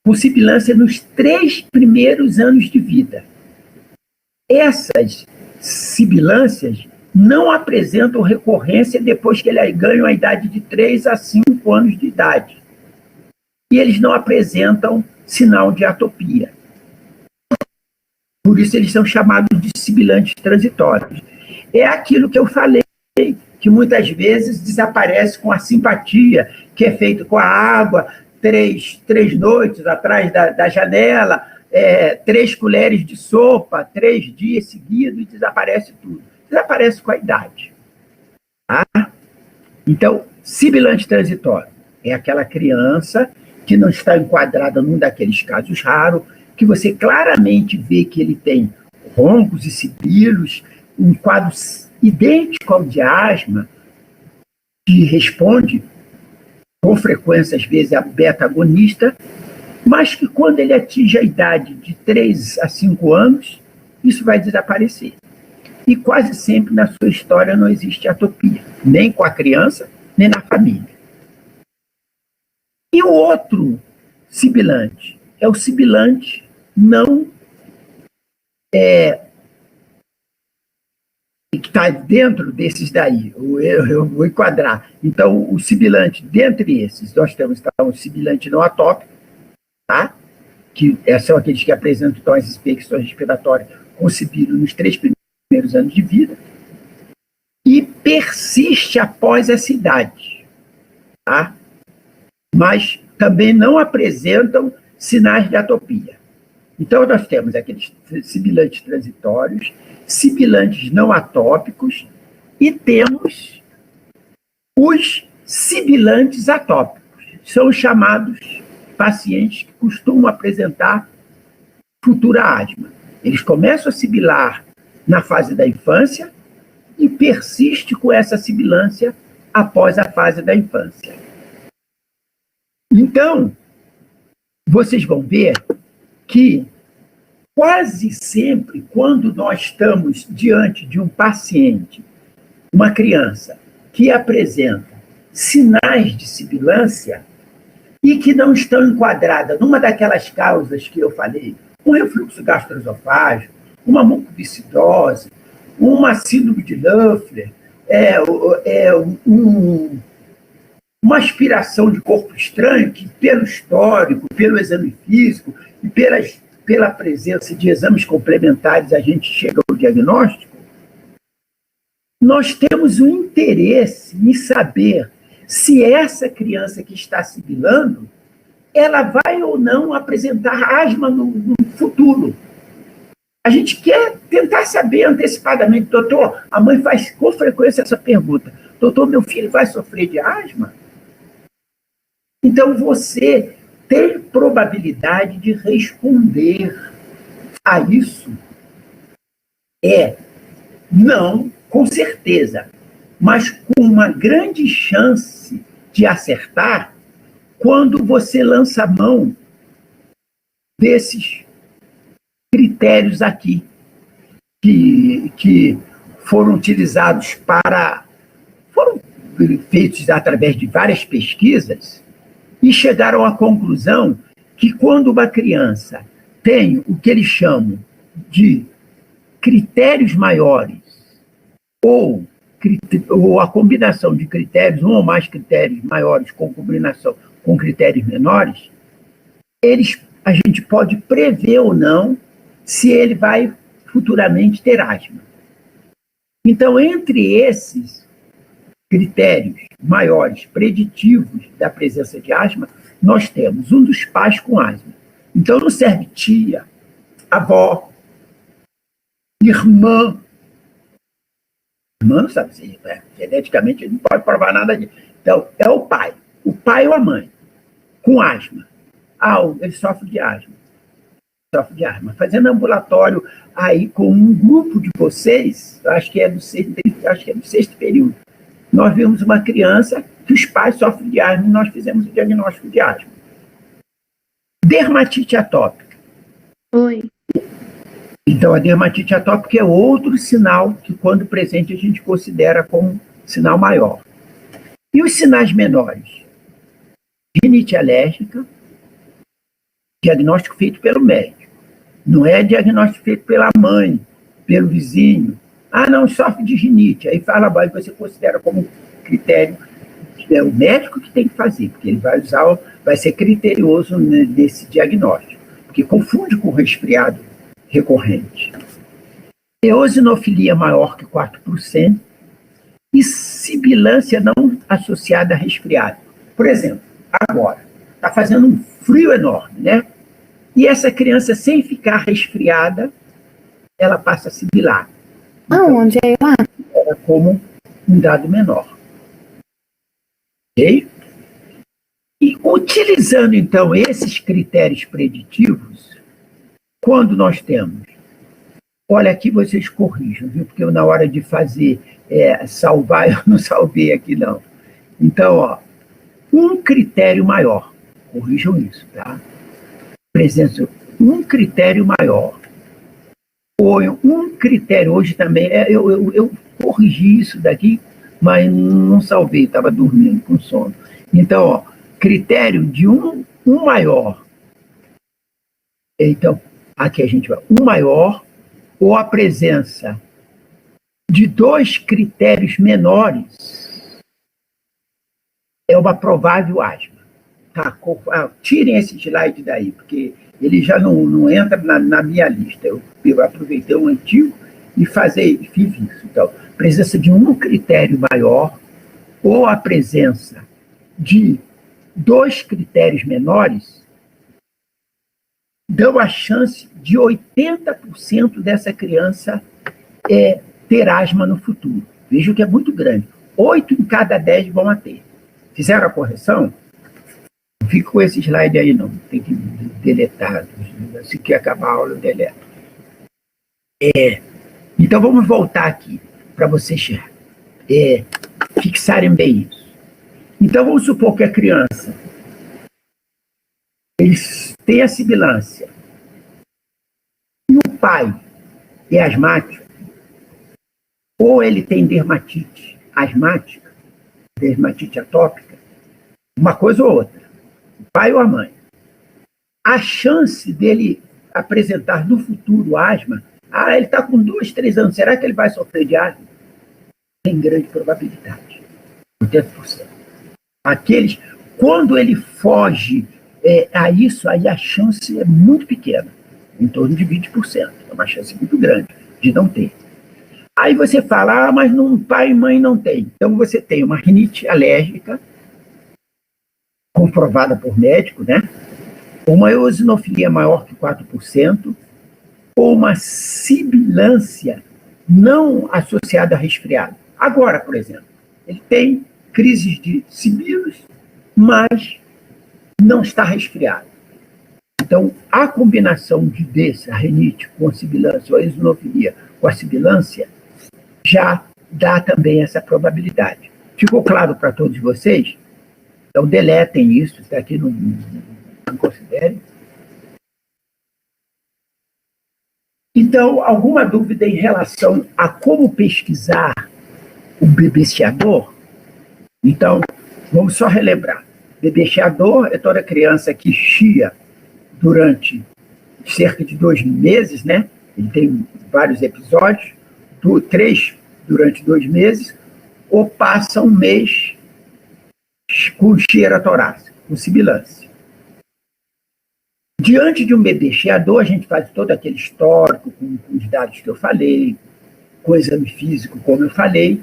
com sibilância nos 3 primeiros anos de vida. Essas sibilâncias não apresentam recorrência depois que eles ganham a idade de 3 a 5 anos de idade. E eles não apresentam sinal de atopia. Por isso eles são chamados de sibilantes transitórios. É aquilo que eu falei, que muitas vezes desaparece com a simpatia, que é feito com a água, três noites atrás da janela, 3 colheres de sopa, 3 dias seguidos, e desaparece tudo. Desaparece com a idade. Tá? Então, sibilante transitório é aquela criança que não está enquadrada num daqueles casos raros, que você claramente vê que ele tem roncos e sibilos, um quadro idêntico ao de asma, que responde com frequência, às vezes, a beta-agonista, mas que quando ele atinge a idade de 3 a 5 anos, isso vai desaparecer. E quase sempre na sua história não existe atopia, nem com a criança, nem na família. E o outro sibilante é o sibilante não que está dentro desses daí. Eu vou enquadrar. Então, o sibilante, dentre esses, nós temos o sibilante não atópico, tá? Que são aqueles que apresentam então, as infecções respiratórias com sibilo nos 3 primeiros anos de vida, e persiste após essa idade, tá? Mas também não apresentam sinais de atopia. Então, nós temos aqueles sibilantes transitórios, sibilantes não atópicos, e temos os sibilantes atópicos. São os chamados pacientes que costumam apresentar futura asma. Eles começam a sibilar na fase da infância e persiste com essa sibilância após a fase da infância. Então, vocês vão ver que quase sempre, quando nós estamos diante de um paciente, uma criança, que apresenta sinais de sibilância e que não estão enquadradas numa daquelas causas que eu falei, um refluxo gastroesofágico, uma mucoviscidose, uma síndrome de Leffler, uma aspiração de corpo estranho, que pelo histórico, pelo exame físico e pela presença de exames complementares a gente chega ao diagnóstico, nós temos o interesse em saber se essa criança que está sibilando, ela vai ou não apresentar asma no futuro. A gente quer tentar saber antecipadamente, doutor, a mãe faz com frequência essa pergunta, doutor, meu filho vai sofrer de asma? Então, você tem probabilidade de responder a isso? Não, com certeza, mas com uma grande chance de acertar quando você lança a mão desses critérios aqui, que foram utilizados foram feitos através de várias pesquisas e chegaram à conclusão que quando uma criança tem o que eles chamam de critérios maiores ou a combinação de critérios, um ou mais critérios maiores com combinação com critérios menores, a gente pode prever ou não se ele vai futuramente ter asma. Então, entre esses critérios maiores, preditivos da presença de asma, nós temos um dos pais com asma. Então, não serve tia, avó, irmã. Irmã não sabe se geneticamente não pode provar nada disso. Então, é o pai ou a mãe, com asma. Ele sofre de asma. Fazendo ambulatório aí com um grupo de vocês, acho que é do sexto período, nós vimos uma criança que os pais sofrem de asma e nós fizemos o diagnóstico de asma. Dermatite atópica. Oi. Então, a dermatite atópica é outro sinal que, quando presente, a gente considera como sinal maior. E os sinais menores? Rinite alérgica, diagnóstico feito pelo médico. Não é diagnóstico feito pela mãe, pelo vizinho. Não, sofre de rinite. Aí fala, você considera como critério. É o médico que tem que fazer, porque ele vai ser criterioso nesse diagnóstico, porque confunde com resfriado recorrente. Eosinofilia maior que 4% e sibilância não associada a resfriado. Por exemplo, agora, está fazendo um frio enorme, né? E essa criança, sem ficar resfriada, ela passa a sibilar. Aonde é lá? Era como um dado menor. Ok? E utilizando, então, esses critérios preditivos, quando nós temos... Olha, aqui vocês corrijam, viu? Porque eu, na hora de fazer, salvar, eu não salvei aqui, não. Então, um critério maior. Corrijam isso, tá? Presença, um critério maior. Ou um critério, hoje também, eu corrigi isso daqui, mas não salvei, estava dormindo com sono. Então, critério de um maior. Então, aqui a gente vai, um maior, ou a presença de dois critérios menores é uma provável asma. Tá, tirem esse slide daí, porque ele já não entra na minha lista. Eu aproveitei o antigo e fiz isso. Então, presença de um critério maior ou a presença de dois critérios menores dão a chance de 80% dessa criança ter asma no futuro. Veja que é muito grande. 8 em cada 10 vão a ter. Fizeram a correção? Não fica com esse slide aí, não. Tem que deletar. Se quer acabar a aula, eu deleto. Então, vamos voltar aqui para vocês fixarem bem isso. Então, vamos supor que a criança tem a sibilância e o pai é asmático, ou ele tem dermatite asmática, dermatite atópica, uma coisa ou outra, o pai ou a mãe. A chance dele apresentar no futuro asma, ele está com 2, 3 anos, será que ele vai sofrer de asma? Tem grande probabilidade, 80%. Quando ele foge a isso, aí a chance é muito pequena, em torno de 20%. É uma chance muito grande de não ter. Aí você fala, mas pai e mãe não tem. Então você tem uma rinite alérgica, comprovada por médico, né? Uma eosinofilia maior que 4%, ou uma sibilância não associada a resfriado. Agora, por exemplo, ele tem crises de sibilos, mas não está resfriado. Então, a combinação a rinite com a sibilância, ou a eosinofilia com a sibilância, já dá também essa probabilidade. Ficou claro para todos vocês? Então, deletem isso, está aqui, não considerem. Então, alguma dúvida em relação a como pesquisar o bebeceador? Então, vamos só relembrar. Bebeceador é toda criança que chia durante cerca de 2 meses, né? Ele tem vários episódios, 3 durante 2 meses, ou passa 1 mês com cheira torácica, com sibilância. Diante de um bebê chiador, a gente faz todo aquele histórico com os dados que eu falei, com exame físico, como eu falei,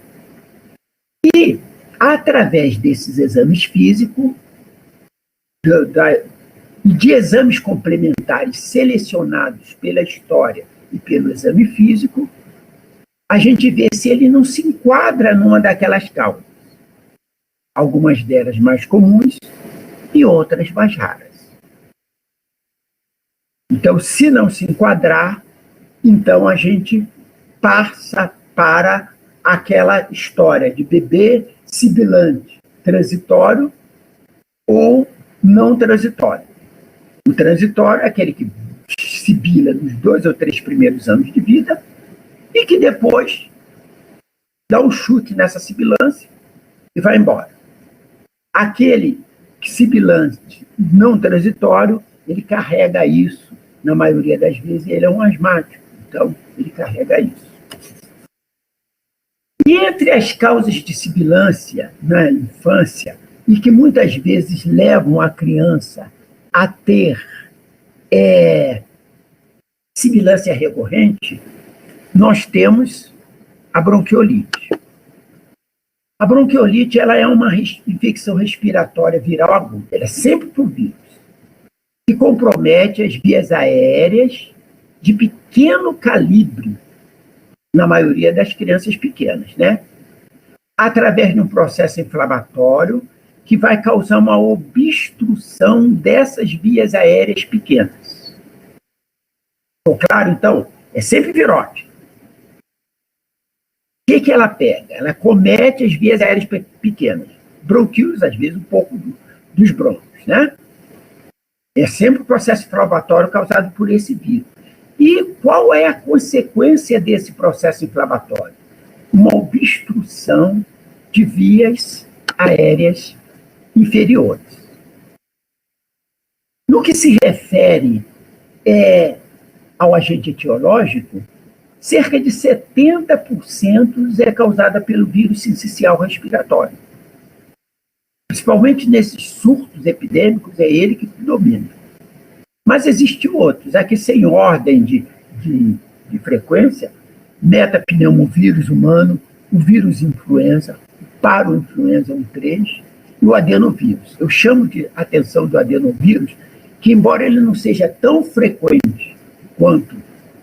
e, através desses exames físicos, de exames complementares selecionados pela história e pelo exame físico, a gente vê se ele não se enquadra numa daquelas causas. Algumas delas mais comuns e outras mais raras. Então, se não se enquadrar, então a gente passa para aquela história de bebê sibilante, transitório ou não transitório. O transitório é aquele que sibila nos 2 ou 3 primeiros anos de vida e que depois dá um chute nessa sibilância e vai embora. Aquele sibilante não transitório, ele carrega isso, na maioria das vezes, ele é um asmático, então ele carrega isso. E entre as causas de sibilância na infância, e que muitas vezes levam a criança a ter sibilância recorrente, nós temos a bronquiolite. A bronquiolite ela é uma infecção respiratória viral aguda, ela é sempre por vírus, que compromete as vias aéreas de pequeno calibre, na maioria das crianças pequenas, né? Através de um processo inflamatório que vai causar uma obstrução dessas vias aéreas pequenas. Ficou claro, então? É sempre virótico. O que ela pega? Ela comete as vias aéreas pequenas. Bronquíolos, às vezes, um pouco dos brônquios, né? É sempre um processo inflamatório causado por esse vírus. E qual é a consequência desse processo inflamatório? Uma obstrução de vias aéreas inferiores. No que se refere ao agente etiológico, cerca de 70% é causada pelo vírus sincicial respiratório. Principalmente nesses surtos epidêmicos, é ele que domina. Mas existem outros, aqui sem ordem de frequência: metapneumovírus humano, o vírus influenza, o paroinfluenza 1.3 e o adenovírus. Eu chamo de atenção do adenovírus, que embora ele não seja tão frequente quanto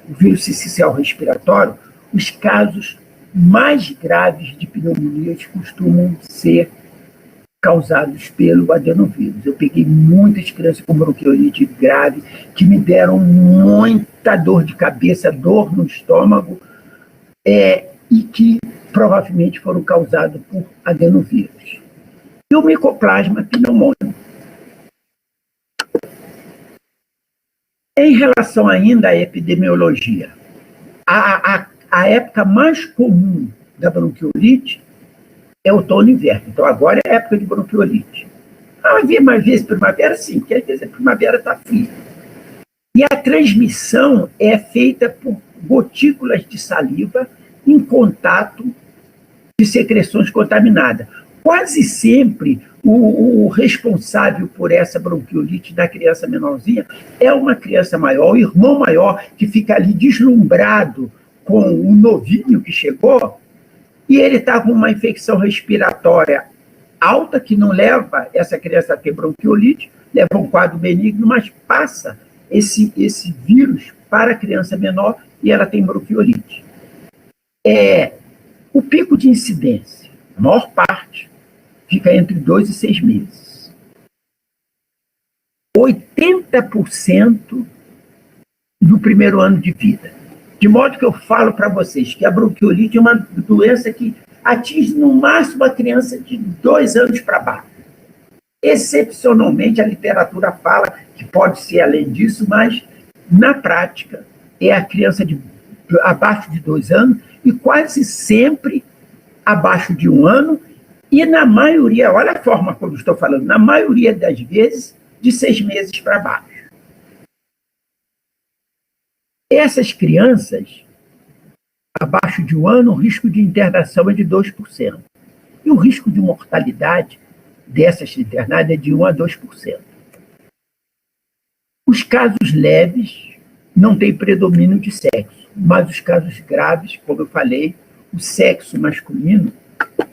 o vírus sincicial respiratório, os casos mais graves de pneumonias costumam ser causados pelo adenovírus. Eu peguei muitas crianças com bronquiolite grave que me deram muita dor de cabeça, dor no estômago, e que provavelmente foram causados por adenovírus. E o Mycoplasma pneumoniae. Em relação ainda à epidemiologia, a época mais comum da bronquiolite é outono e inverno. Então, agora é a época de bronquiolite. Havia mais vezes primavera, sim, porque às vezes a primavera está fria. E a transmissão é feita por gotículas de saliva em contato de secreções contaminadas. Quase sempre, o responsável por essa bronquiolite da criança menorzinha é uma criança maior, o irmão maior, que fica ali deslumbrado com o novinho que chegou, e ele está com uma infecção respiratória alta, que não leva essa criança a ter bronquiolite, leva um quadro benigno, mas passa esse vírus para a criança menor e ela tem bronquiolite. O pico de incidência, a maior parte, fica entre 2 e 6 meses. 80% no primeiro ano de vida. De modo que eu falo para vocês que a bronquiolite é uma doença que atinge no máximo a criança de 2 anos para baixo. Excepcionalmente, a literatura fala que pode ser além disso, mas na prática é a criança abaixo de 2 anos e quase sempre abaixo de 1 ano, e na maioria, olha a forma como eu estou falando, na maioria das vezes, de 6 meses para baixo. Essas crianças, abaixo de 1 ano, o risco de internação é de 2%. E o risco de mortalidade dessas internadas é de 1 a 2%. Os casos leves não têm predomínio de sexo. mas os casos graves, como eu falei, o sexo masculino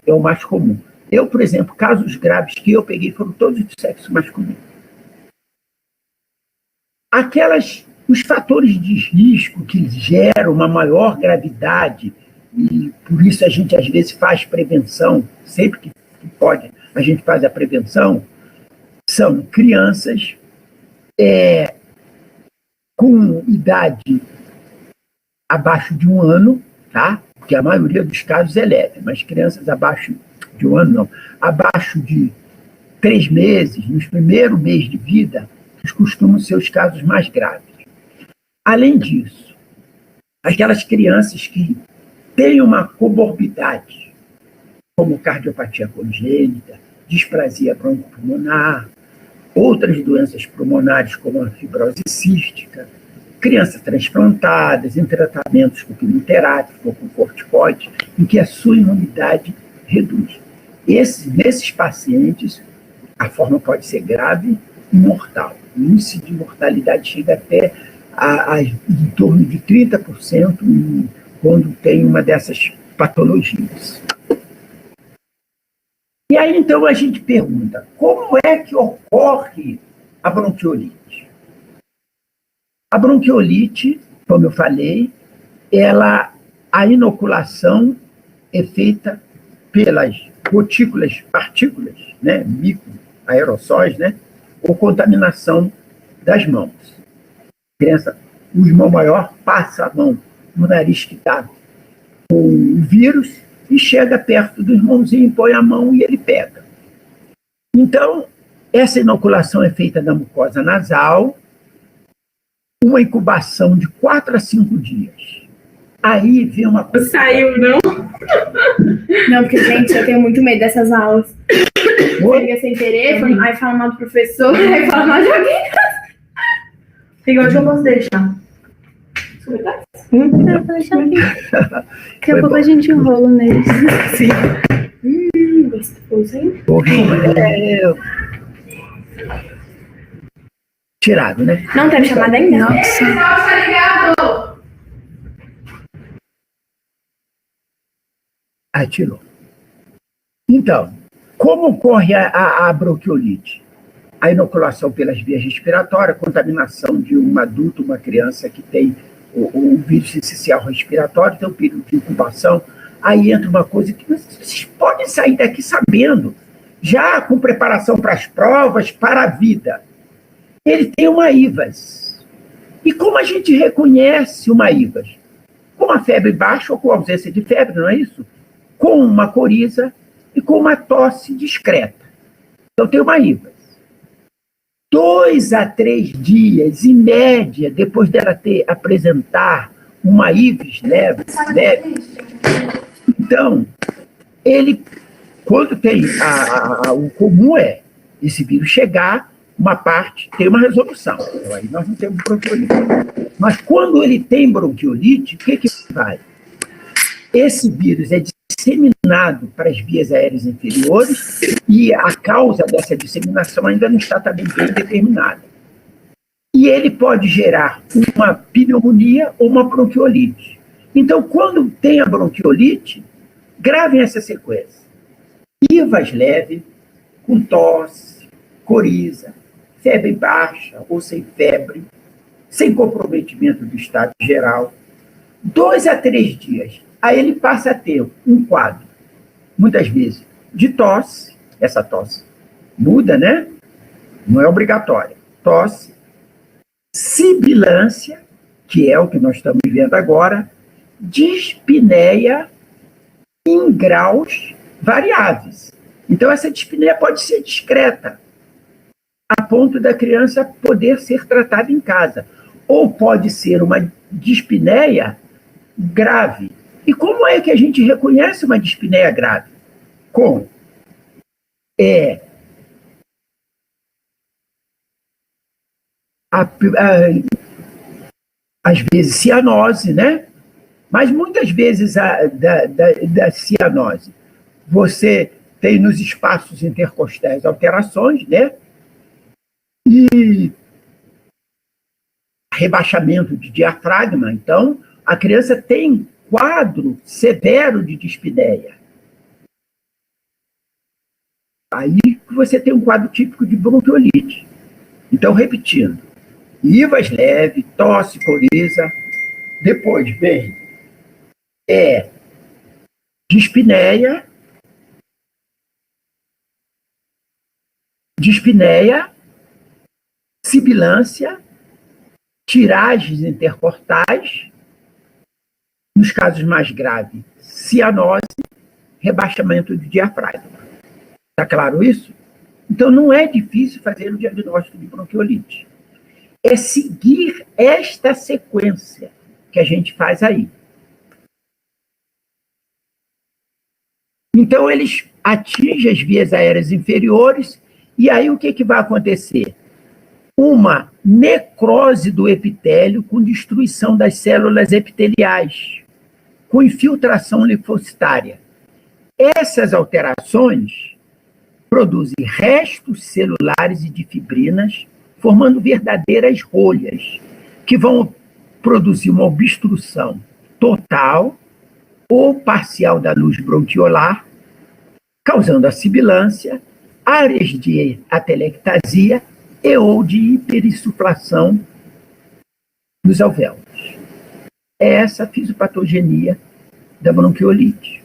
é o mais comum. Eu, por exemplo, casos graves que eu peguei foram todos do sexo masculino. Os fatores de risco que geram uma maior gravidade, e por isso a gente às vezes faz prevenção, sempre que pode, a gente faz a prevenção, são crianças com idade abaixo de 1 ano, tá? Porque a maioria dos casos é leve, mas crianças abaixo de 1 ano não, abaixo de 3 meses, nos primeiros meses de vida, costumam ser os casos mais graves. Além disso, aquelas crianças que têm uma comorbidade, como cardiopatia congênita, displasia broncopulmonar, outras doenças pulmonares como a fibrose cística, crianças transplantadas, em tratamentos com quimioterápico ou com corticoide, em que a sua imunidade reduz. Nesses pacientes, a forma pode ser grave e mortal. O índice de mortalidade chega até em torno de 30% quando tem uma dessas patologias. E aí, então, a gente pergunta, como é que ocorre a bronquiolite? A bronquiolite, como eu falei, a inoculação é feita pelas gotículas, partículas, né, microaerossóis, né, ou contaminação das mãos. A criança, o irmão maior passa a mão no nariz que está com o vírus e chega perto do irmãozinho, põe a mão e ele pega. Então, essa inoculação é feita na mucosa nasal, uma incubação de 4 a 5 dias. Aí vem uma coisa... Saiu, não? Não, porque, gente, eu tenho muito medo dessas aulas. Liga sem querer, aí fala mal do professor, aí fala mal de alguém. Igual que eu posso deixar. Não, vou deixar aqui. Daqui a pouco a gente enrola neles. Sim. Gostoso, hein? Tirado, né? Não teve chamada ainda? Nossa. Tirou. Então, como ocorre a bronquiolite? A inoculação pelas vias respiratórias, contaminação de um adulto, uma criança que tem o vírus essencial respiratório, tem um período de incubação. Aí entra uma coisa que vocês podem sair daqui sabendo, já com preparação para as provas, para a vida. Ele tem uma IVAS. E como a gente reconhece uma IVAS? Com a febre baixa ou com ausência de febre, não é isso? Com uma coriza e com uma tosse discreta. Então tem uma IVAS. 2 a 3 dias, em média, depois dela apresentar uma IVAS leve. Então, quando tem o comum esse vírus chegar, uma parte tem uma resolução. Então, aí nós não temos bronquiolite. Mas quando ele tem bronquiolite, o que vai? Esse vírus é disseminado para as vias aéreas inferiores e a causa dessa disseminação ainda não está também bem determinada. E ele pode gerar uma pneumonia ou uma bronquiolite. Então, quando tem a bronquiolite, gravem essa sequência. IVAS leve, com tosse, coriza, febre baixa ou sem febre, sem comprometimento do estado geral. 2 a 3 dias. Aí ele passa a ter um quadro, muitas vezes, de tosse. Essa tosse muda, né? Não é obrigatória. Tosse, sibilância, que é o que nós estamos vendo agora, dispneia em graus variáveis. Então, essa dispneia pode ser discreta, a ponto da criança poder ser tratada em casa. Ou pode ser uma dispneia grave. E como é que a gente reconhece uma dispneia grave? Com às vezes cianose, né? Mas muitas vezes da cianose você tem nos espaços intercostais alterações, né? E rebaixamento de diafragma, então a criança tem quadro severo de dispneia. Aí você tem um quadro típico de bronquiolite. Então, repetindo, IVAs leve, tosse, coriza. Depois vem dispneia, sibilância, tiragens intercortais, nos casos mais graves, cianose, rebaixamento do diafragma. Está claro isso? Então, não é difícil fazer o diagnóstico de bronquiolite. É seguir esta sequência que a gente faz aí. Então, eles atingem as vias aéreas inferiores, e aí o que vai acontecer? Uma necrose do epitélio com destruição das células epiteliais, com infiltração linfocitária. Essas alterações produzem restos celulares e de fibrinas, formando verdadeiras rolhas, que vão produzir uma obstrução total ou parcial da luz bronquiolar, causando a sibilância, áreas de atelectasia e ou de hiperinsuflação dos alvéolos. É essa a fisiopatogenia da bronquiolite.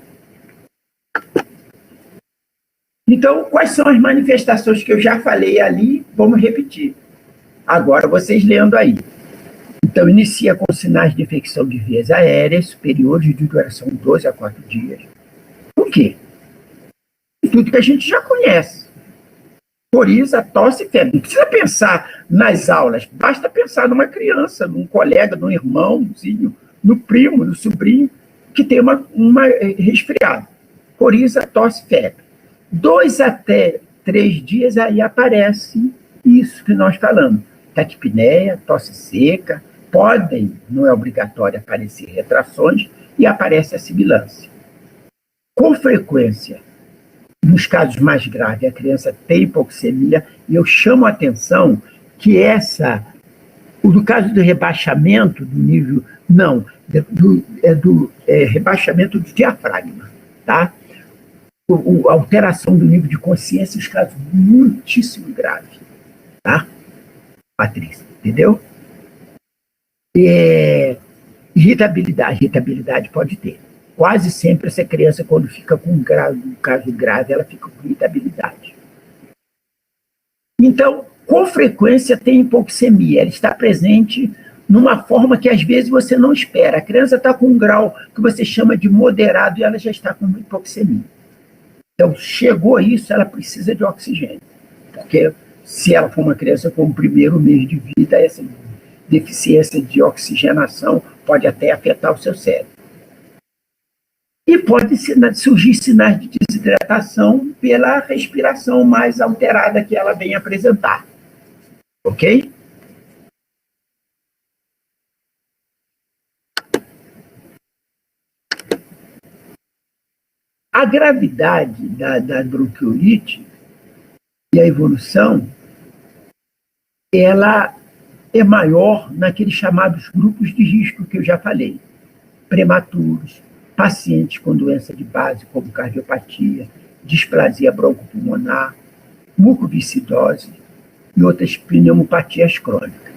Então, quais são as manifestações que eu já falei ali? Vamos repetir. Agora, vocês lendo aí. Então, inicia com sinais de infecção de vias aéreas superiores de duração 12 a 4 dias. Por quê? Tudo que a gente já conhece. Coriza, tosse e febre. Não precisa pensar nas aulas, basta pensar numa criança, num colega, num irmãozinho, no primo, no sobrinho, que tem uma resfriado. Coriza, tosse, febre. 2 até 3 dias, aí aparece isso que nós falamos. Taquipneia, tosse seca, podem, não é obrigatório, aparecer retrações e aparece a sibilância. Com frequência, nos casos mais graves, a criança tem hipoxemia, e eu chamo a atenção que no caso do rebaixamento do nível, rebaixamento do diafragma, tá? A alteração do nível de consciência, os casos muitíssimo graves, tá? Patrícia, entendeu? Irritabilidade pode ter. Quase sempre essa criança, quando fica com um caso grave, ela fica com irritabilidade. Então, com frequência tem hipoxemia, ela está presente numa forma que às vezes você não espera. A criança está com um grau que você chama de moderado e ela já está com hipoxemia. Então, chegou isso, ela precisa de oxigênio. Porque se ela for uma criança com o primeiro mês de vida, essa deficiência de oxigenação pode até afetar o seu cérebro. E pode surgir sinais de desidratação pela respiração mais alterada que ela vem apresentar. Ok? A gravidade da bronquiolite e a evolução, ela é maior naqueles chamados grupos de risco que eu já falei. Prematuros, pacientes com doença de base, como cardiopatia, displasia broncopulmonar, mucoviscidose e outras pneumopatias crônicas.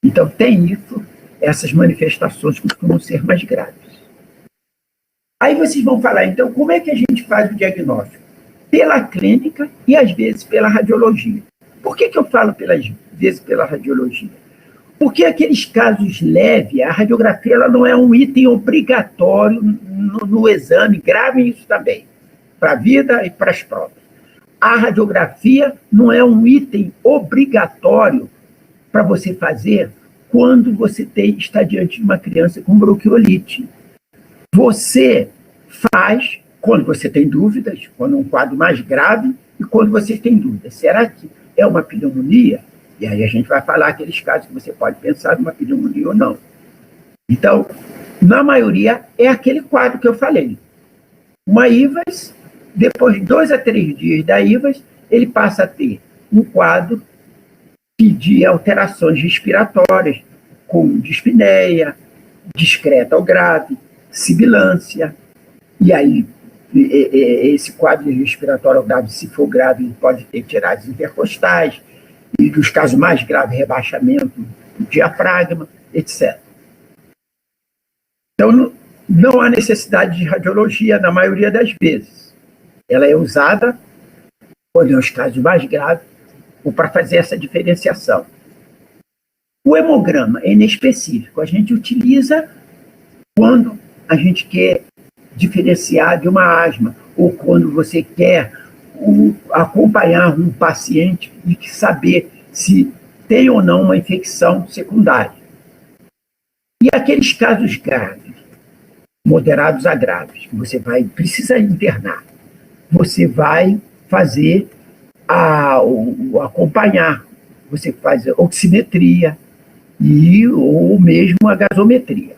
Então, tem isso, essas manifestações costumam ser mais graves. Aí vocês vão falar, então, como é que a gente faz o diagnóstico? Pela clínica e, às vezes, pela radiologia. Por que eu falo, às vezes, pela radiologia? Porque aqueles casos leves, a radiografia ela não é um item obrigatório no exame, gravem isso também, para a vida e para as provas. A radiografia não é um item obrigatório para você fazer quando você está diante de uma criança com bronquiolite. Você faz quando você tem dúvidas, quando é um quadro mais grave e quando você tem dúvidas. Será que é uma pneumonia? E aí a gente vai falar aqueles casos que você pode pensar numa pneumonia ou não. Então, na maioria, é aquele quadro que eu falei. Uma IVAS, depois de 2 a 3 dias da IVAS, ele passa a ter um quadro de alterações respiratórias, com dispneia, discreta ou grave, sibilância, e aí esse quadro respiratório grave, se for grave, pode ter tiradas intercostais, e nos casos mais graves, rebaixamento do diafragma, etc. Então, não há necessidade de radiologia na maioria das vezes. Ela é usada, quando é os casos mais graves, ou para fazer essa diferenciação. O hemograma é inespecífico. A gente utiliza quando a gente quer diferenciar de uma asma, ou quando você quer acompanhar um paciente e saber se tem ou não uma infecção secundária. E aqueles casos graves, moderados a graves, que você precisa internar, você vai fazer acompanhar, você faz a oximetria ou mesmo a gasometria.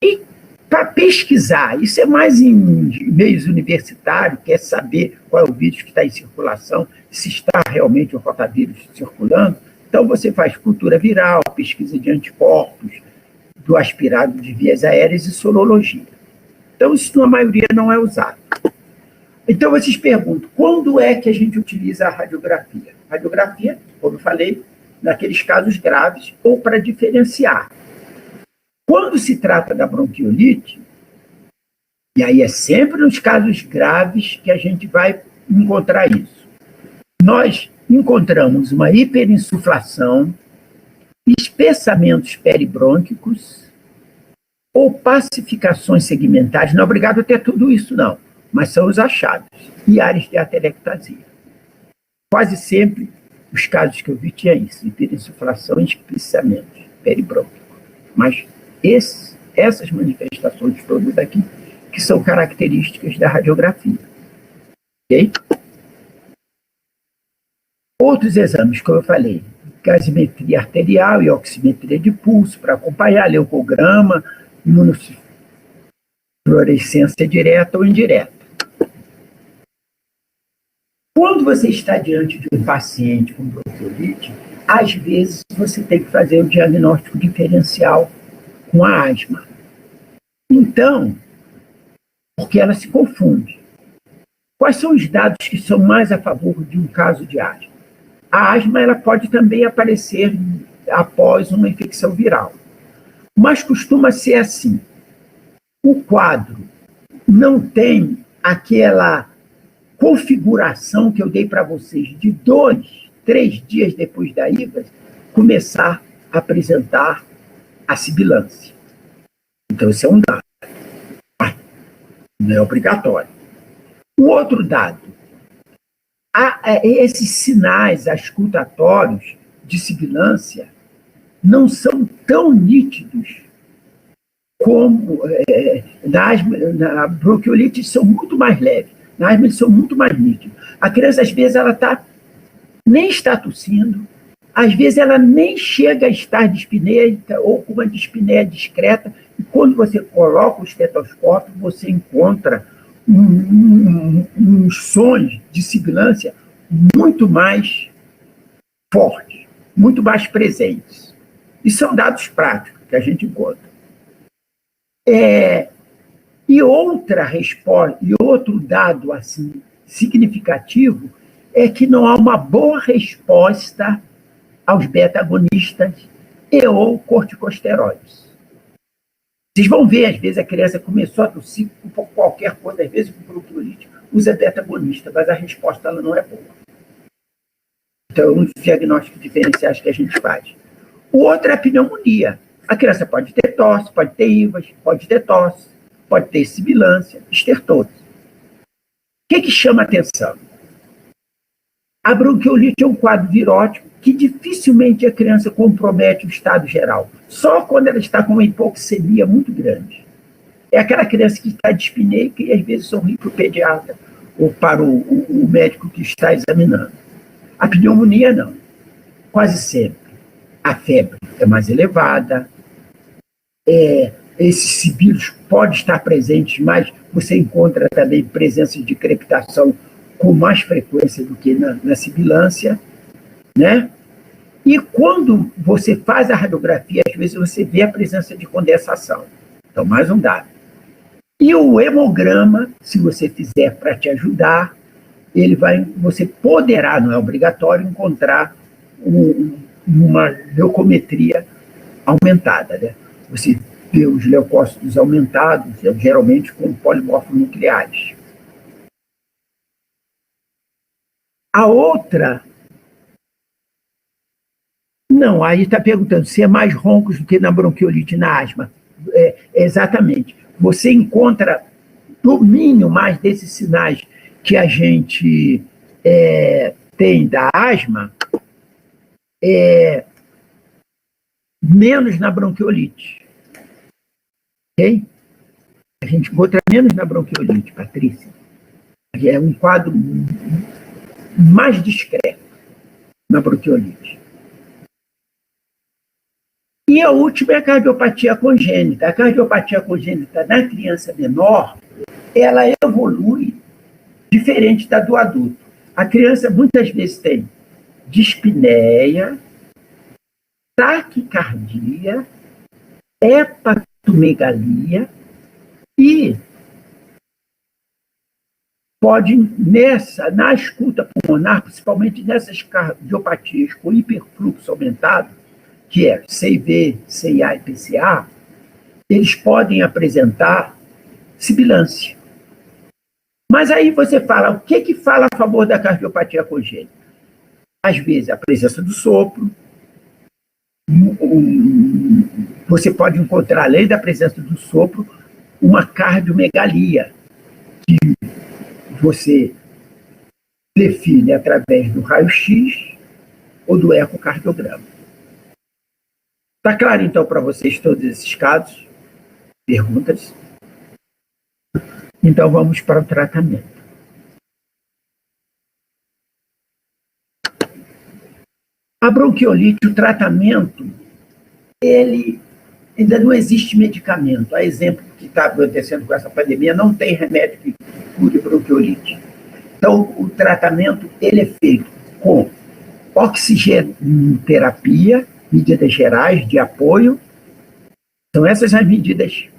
E para pesquisar, isso é mais em meios universitários, quer saber qual é o vírus que está em circulação, se está realmente o rotavírus circulando, então você faz cultura viral, pesquisa de anticorpos, do aspirado de vias aéreas e sorologia. Então, isso na maioria não é usado. Então, vocês perguntam, quando é que a gente utiliza a radiografia? A radiografia, como eu falei, naqueles casos graves ou para diferenciar. Quando se trata da bronquiolite, e aí é sempre nos casos graves que a gente vai encontrar isso, nós encontramos uma hiperinsuflação, espessamentos peribrônquicos ou pacificações segmentares. Não é obrigado a ter tudo isso, não, mas são os achados, e áreas de atelectasia. Quase sempre, os casos que eu vi tinha isso, hiperinsuflação e espessamentos peribrônquicos. Mas essas manifestações todas aqui, que são características da radiografia. Ok? Outros exames, como eu falei, gasometria arterial e oximetria de pulso, para acompanhar leucograma, imunofluorescência direta ou indireta. Quando você está diante de um paciente com bronquiolite, às vezes você tem que fazer o diagnóstico diferencial com a asma. Então, porque ela se confunde. Quais são os dados que são mais a favor de um caso de asma? A asma ela pode também aparecer após uma infecção viral. Mas costuma ser assim. O quadro não tem aquela configuração que eu dei para vocês de 2, 3 dias depois da IVA começar a apresentar a sibilância. Então, esse é um dado. Não é obrigatório. O outro dado, esses sinais auscultatórios de sibilância não são tão nítidos como na bronquiolite, são muito mais leves. Na asma, eles são muito mais nítidos. A criança, às vezes, ela nem está tossindo, às vezes ela nem chega a estar dispneia ou com uma dispneia discreta, e quando você coloca o estetoscópio, você encontra uns sons de sibilância muito mais fortes, muito mais presentes. E são dados práticos que a gente encontra. E outra resposta, e outro dado assim, significativo é que não há uma boa resposta aos beta-agonistas e ou corticosteroides. Vocês vão ver, às vezes, a criança começou a tossir por qualquer coisa, às vezes com bronquiolite, usa beta-agonista, mas a resposta ela não é boa. Então, é um dos diagnósticos diferenciais que a gente faz. O outro é a pneumonia. A criança pode ter tosse, pode ter IVAS, pode ter tosse, pode ter sibilância, estertose. O que chama atenção? A bronquiolite é um quadro virótico que dificilmente a criança compromete o estado geral. Só quando ela está com uma hipoxemia muito grande. É aquela criança que está dispneica e às vezes sorri para o pediatra ou para o médico que está examinando. A pneumonia não. Quase sempre. A febre é mais elevada. Esses sibilos podem estar presentes, mas você encontra também presença de crepitação com mais frequência do que na sibilância, né? E quando você faz a radiografia, às vezes você vê a presença de condensação. Então, mais um dado. E o hemograma, se você fizer para te ajudar, você poderá, não é obrigatório, encontrar uma leucometria aumentada, né? Você vê os leucócitos aumentados, geralmente com polimorfos nucleares. A outra... Não, aí está perguntando se é mais roncos do que na bronquiolite e na asma. Exatamente. Você encontra domínio mais desses sinais que a gente tem da asma, menos na bronquiolite. Ok? A gente encontra menos na bronquiolite, Patrícia. É um quadro mais discreto na bronquiolite. E a última é a cardiopatia congênita. A cardiopatia congênita na criança menor, ela evolui diferente da do adulto. A criança muitas vezes tem dispneia, taquicardia, hepatomegalia e pode, na escuta pulmonar, principalmente nessas cardiopatias com hiperfluxo aumentado, que é CIV, CIA e PCA, eles podem apresentar sibilância. Mas aí você fala, o que fala a favor da cardiopatia congênita? Às vezes, a presença do sopro. Você pode encontrar, além da presença do sopro, uma cardiomegalia, que você define através do raio-x ou do ecocardiograma. Está claro, então, para vocês todos esses casos? Perguntas? Então, vamos para o tratamento. A bronquiolite, o tratamento, ainda não existe medicamento. A exemplo que está acontecendo com essa pandemia, não tem remédio que cure bronquiolite. Então, o tratamento ele é feito com oxigenoterapia, medidas gerais de apoio. São essas as medidas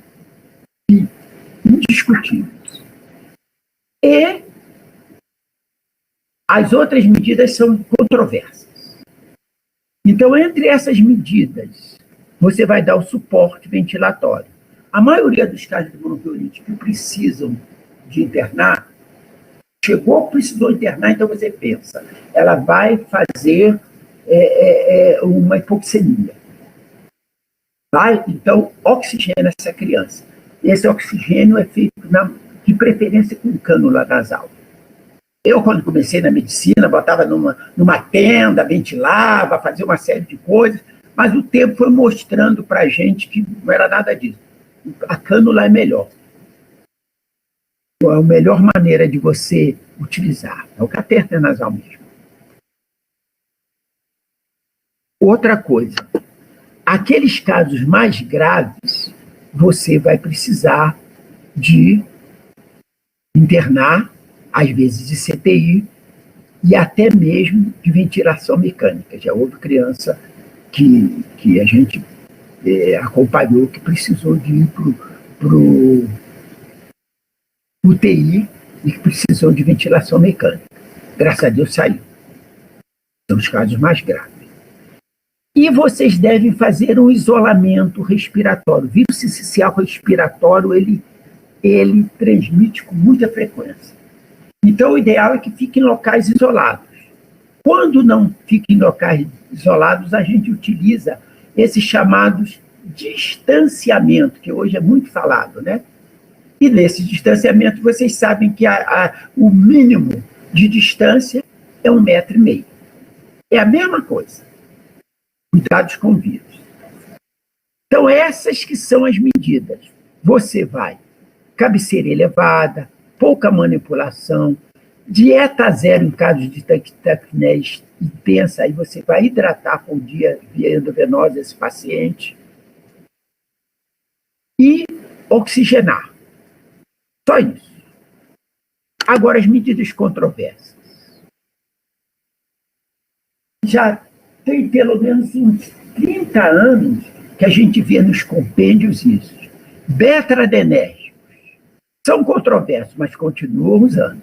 indiscutíveis. E as outras medidas são controversas. Então, entre essas medidas, você vai dar o suporte ventilatório. A maioria dos casos de bronquiolite que precisam de internar, precisou internar, então você pensa, ela vai fazer uma hipoxemia. Então, oxigena essa criança. Esse oxigênio é feito, de preferência, com cânula nasal. Eu, quando comecei na medicina, botava numa tenda, ventilava, fazia uma série de coisas, mas o tempo foi mostrando para a gente que não era nada disso. A cânula é melhor. É a melhor maneira de você utilizar. É o catéter nasal mesmo. Outra coisa, aqueles casos mais graves, você vai precisar de internar, às vezes de CTI, e até mesmo de ventilação mecânica. Já houve criança que a gente acompanhou que precisou de ir para o UTI e que precisou de ventilação mecânica. Graças a Deus saiu. São os casos mais graves. E vocês devem fazer um isolamento respiratório. O vírus sincicial respiratório, ele transmite com muita frequência. Então, o ideal é que fique em locais isolados. Quando não fica em locais isolados, a gente utiliza esses chamados distanciamento, que hoje é muito falado, né? E nesse distanciamento, vocês sabem que o mínimo de distância é 1,5 metro. É a mesma coisa. Cuidados com vírus. Então, essas que são as medidas. Você vai, cabeceira elevada, pouca manipulação, dieta zero em casos de taquipneia intensa, aí você vai hidratar por dia via endovenosa esse paciente. E oxigenar. Só isso. Agora, as medidas controversas. Já tem pelo menos uns 30 anos que a gente vê nos compêndios isso. Beta-adenérgicos são controversos, mas continuam usando.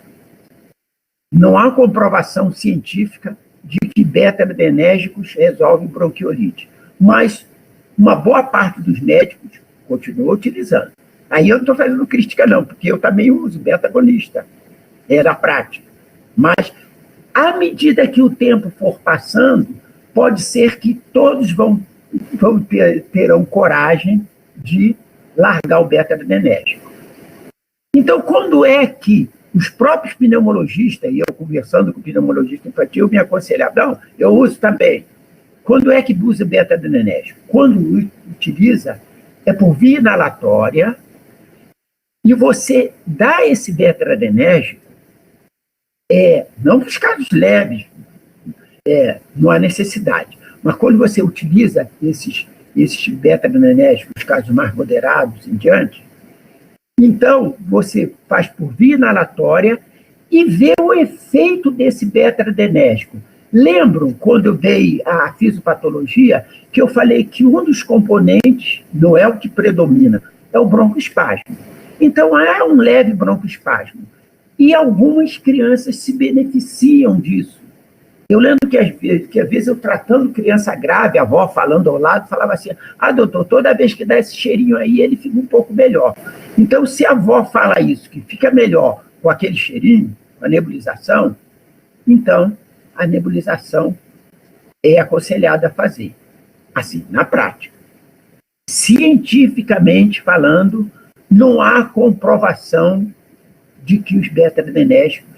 Não há comprovação científica de que beta-adenérgicos resolvem bronquiolite, mas uma boa parte dos médicos continua utilizando. Aí eu não estou fazendo crítica, não, porque eu também uso beta-agonista, na prática. Mas, à medida que o tempo for passando, pode ser que todos terão coragem de largar o beta-adenérgico. Então, quando é que os próprios pneumologistas, e eu conversando com o pneumologista infantil, me aconselhavam, não, eu uso também. Quando é que usa beta-adenérgico? Quando utiliza, é por via inalatória, e você dá esse beta-adenérgico, não nos casos leves, não há necessidade, mas quando você utiliza esses beta-adenérgicos, nos casos mais moderados em diante, então você faz por via inalatória e vê o efeito desse beta-adenérgico. Lembram, quando eu dei a fisiopatologia, que eu falei que um dos componentes, não é o que predomina, é o broncoespasmo. Então, há um leve broncoespasmo. E algumas crianças se beneficiam disso. Eu lembro que às vezes eu tratando criança grave, a avó falando ao lado, falava assim, doutor, toda vez que dá esse cheirinho aí, ele fica um pouco melhor. Então, se a avó fala isso, que fica melhor com aquele cheirinho, com a nebulização, então a nebulização é aconselhada a fazer. Assim, na prática. Cientificamente falando, não há comprovação de que os beta-adenérgicos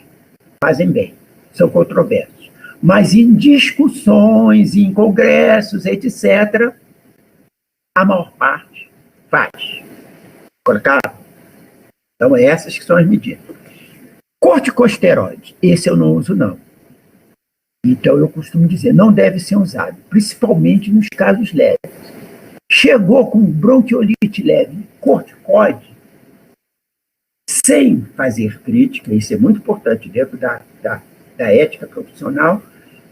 fazem bem. São controversos. Mas em discussões, em congressos, etc., a maior parte faz. Colocaram? Então, essas que são as medidas. Corticosteroide, esse eu não uso, não. Então, eu costumo dizer, não deve ser usado, principalmente nos casos leves. Chegou com bronquiolite leve, corticoide, sem fazer crítica, isso é muito importante dentro da ética profissional,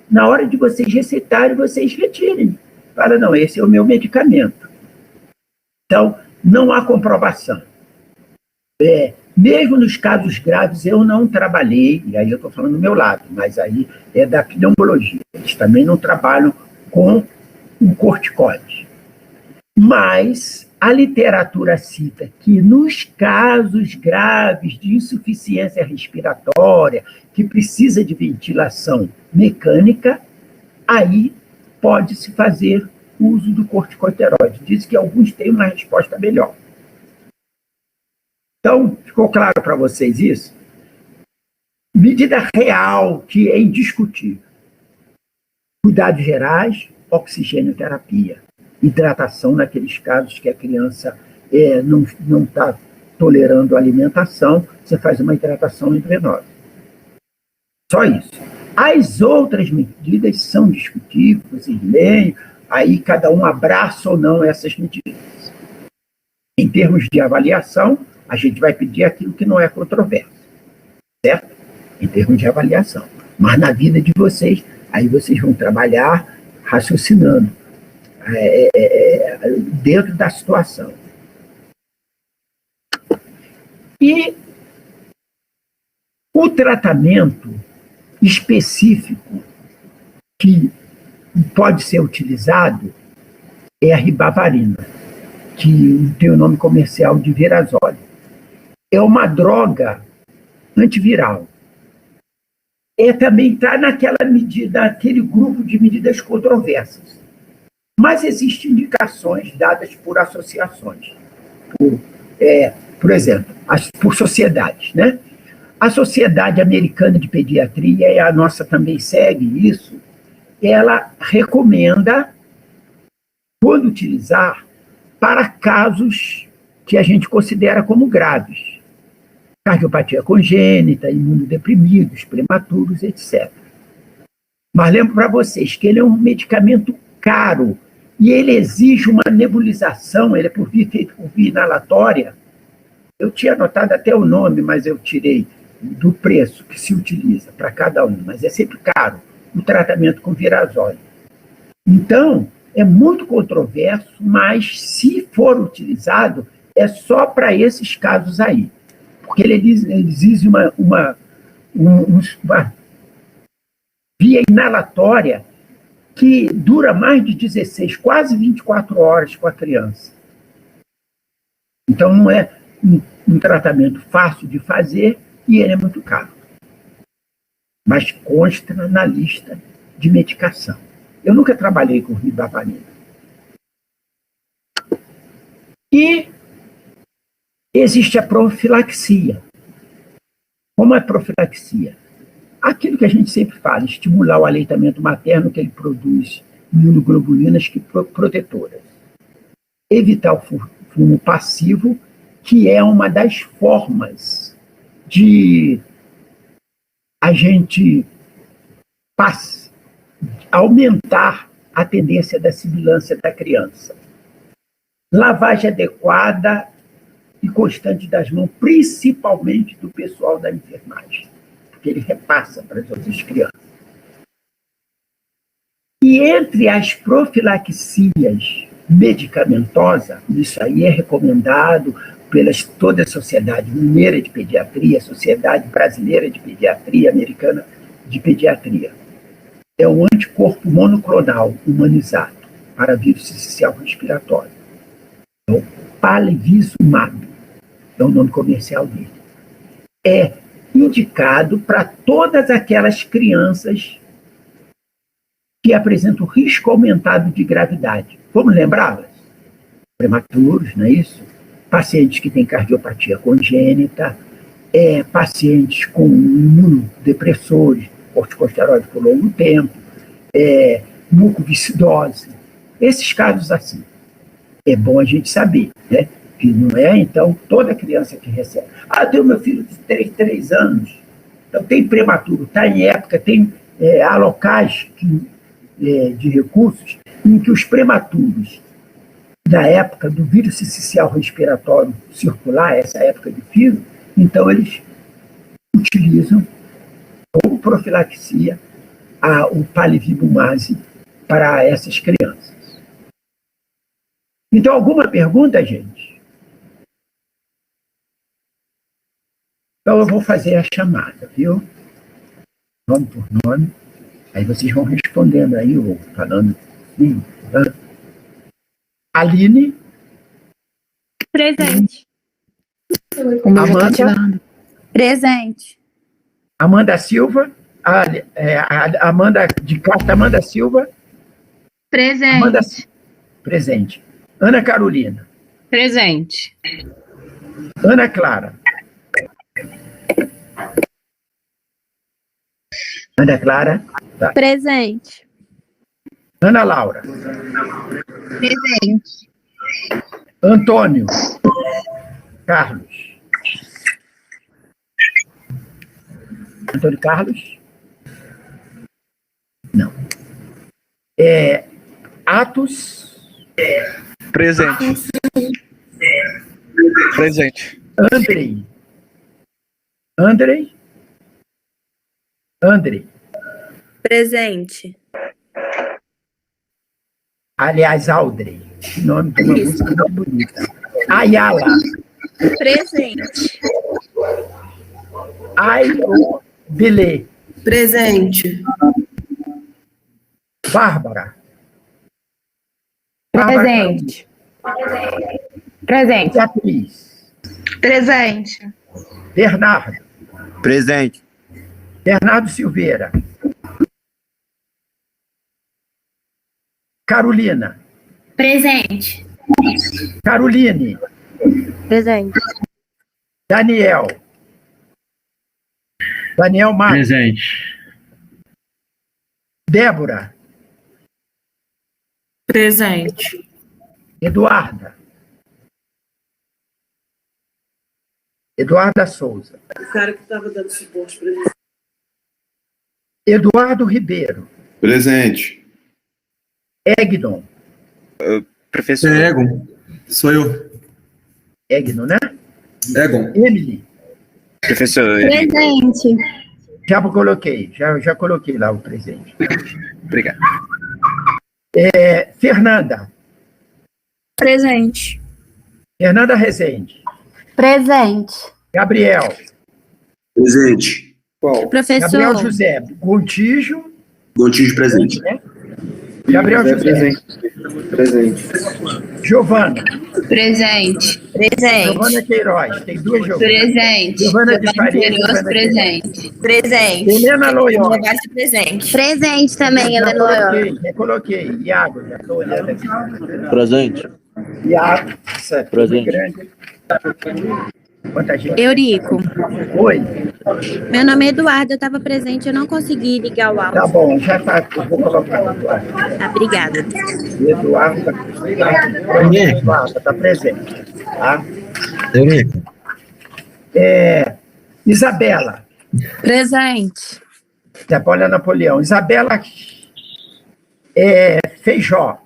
na hora de vocês receitarem, vocês retirem. Fala, não, esse é o meu medicamento. Então, não há comprovação. Mesmo nos casos graves, eu não trabalhei, e aí eu estou falando do meu lado, mas aí é da pneumologia. Eles também não trabalham com um corticoide. Mas a literatura cita que nos casos graves de insuficiência respiratória, que precisa de ventilação mecânica, aí pode-se fazer uso do corticosteroide. Diz que alguns têm uma resposta melhor. Então, ficou claro para vocês isso? Medida real, que é indiscutível. Cuidados gerais, oxigênio-terapia. Hidratação naqueles casos que a criança não está tolerando a alimentação, você faz uma hidratação intravenosa. Só isso. As outras medidas são discutíveis, vocês leem, aí cada um abraça ou não essas medidas. Em termos de avaliação, a gente vai pedir aquilo que não é controverso, certo? Em termos de avaliação. Mas na vida de vocês, aí vocês vão trabalhar raciocinando dentro da situação. E o tratamento específico que pode ser utilizado é a ribavarina, que tem o nome comercial de Virazole. É uma droga antiviral. Também está naquela medida, naquele grupo de medidas controversas. Mas existem indicações dadas por associações. Por exemplo, por sociedades, né? A Sociedade Americana de Pediatria, e a nossa também segue isso, ela recomenda, quando utilizar, para casos que a gente considera como graves. Cardiopatia congênita, imunodeprimidos, prematuros, etc. Mas lembro para vocês que ele é um medicamento caro e ele exige uma nebulização, ele é feito por via inalatória. Eu tinha anotado até o nome, mas eu tirei do preço que se utiliza para cada um, mas é sempre caro o tratamento com Virazole. Então, é muito controverso, mas se for utilizado, é só para esses casos aí. Porque ele exige uma via inalatória que dura mais de 16, quase 24 horas com a criança. Então, não é um tratamento fácil de fazer e ele é muito caro. Mas consta na lista de medicação. Eu nunca trabalhei com ribavirin. E existe a profilaxia. Como é a profilaxia? Aquilo que a gente sempre fala, estimular o aleitamento materno, que ele produz imunoglobulinas protetoras. Evitar o fumo passivo, que é uma das formas de a gente aumentar a tendência da sibilância da criança. Lavagem adequada e constante das mãos, principalmente do pessoal da enfermagem, porque ele repassa para as outras crianças. E entre as profilaxias medicamentosas, isso aí é recomendado pela toda a Sociedade Mineira de Pediatria, Sociedade Brasileira de Pediatria, Americana de Pediatria. É um anticorpo monoclonal humanizado para vírus sincicial respiratório. É o palivizumab, é o nome comercial dele. É indicado para todas aquelas crianças que apresentam risco aumentado de gravidade. Vamos lembrá-las? Prematuros, não é isso? Pacientes que têm cardiopatia congênita, pacientes com imunodepressores, corticosteroide por longo tempo, mucoviscidose. Esses casos assim. É bom a gente saber, né? Que não é, então, toda criança que recebe. Eu tenho meu filho de 3 anos, então tem prematuro, está em época, há locais de recursos em que os prematuros, na época do vírus sincicial respiratório circular, essa época de filo, então eles utilizam como profilaxia o palivizumab para essas crianças. Então, alguma pergunta, gente? Então, eu vou fazer a chamada, viu? Nome por nome. Aí vocês vão respondendo aí, ou falando. Sim, tá? Aline. Presente. Amanda. Presente. Amanda Silva. Amanda de Castro, Amanda Silva. Presente. Amanda, presente. Ana Carolina. Presente. Ana Clara. Ana Clara. Tá. Presente. Ana Laura. Presente. Antônio. Carlos. Antônio Carlos? Não. Atos. Presente. Presente. Andrei. Andrei. Andrei. Presente. Aliás, Aldrey. Nome de uma música muito bonita. Ayala. Presente. Ailobile. Presente. Bárbara. Presente. Presente. Beatriz. Presente. Bernardo. Presente. Bernardo Silveira. Carolina. Presente. Caroline. Presente. Daniel. Daniel Marques. Presente. Débora. Presente. Eduarda. Eduarda Souza. O cara que estava dando suporte para ele. Eduardo Ribeiro. Presente. Egnon. Professor. Egon. Sou eu. Egnon, né? Egon. Emily. Professor. Presente. Já coloquei lá o presente. Obrigado. Fernanda. Presente. Fernanda Rezende. Presente. Gabriel. Presente. Gabriel Professor. José. Gontijo. Gontijo presente. Né? Gabriel José. Presente. Giovana. Presente. Giovana Queiroz. Tem duas Giovanas. Presente. Giovana de Faria. Giovana Presente. Presente. Helena Loyola. Levar-se presente. Presente também, Já Helena Loyola. coloquei. Iago, já estou olhando aqui. Presente. Iago, essa Presente. grande. Quanta gente. Eurico. Oi, Meu nome é Eduardo, eu estava presente, eu não consegui ligar o tá áudio. bom, já tá. Eu vou colocar o Eduardo. Tá, obrigada. Eduardo está presente. Tá? Eurico. Isabela. Presente. Isabela Napoleão. Isabela Feijó.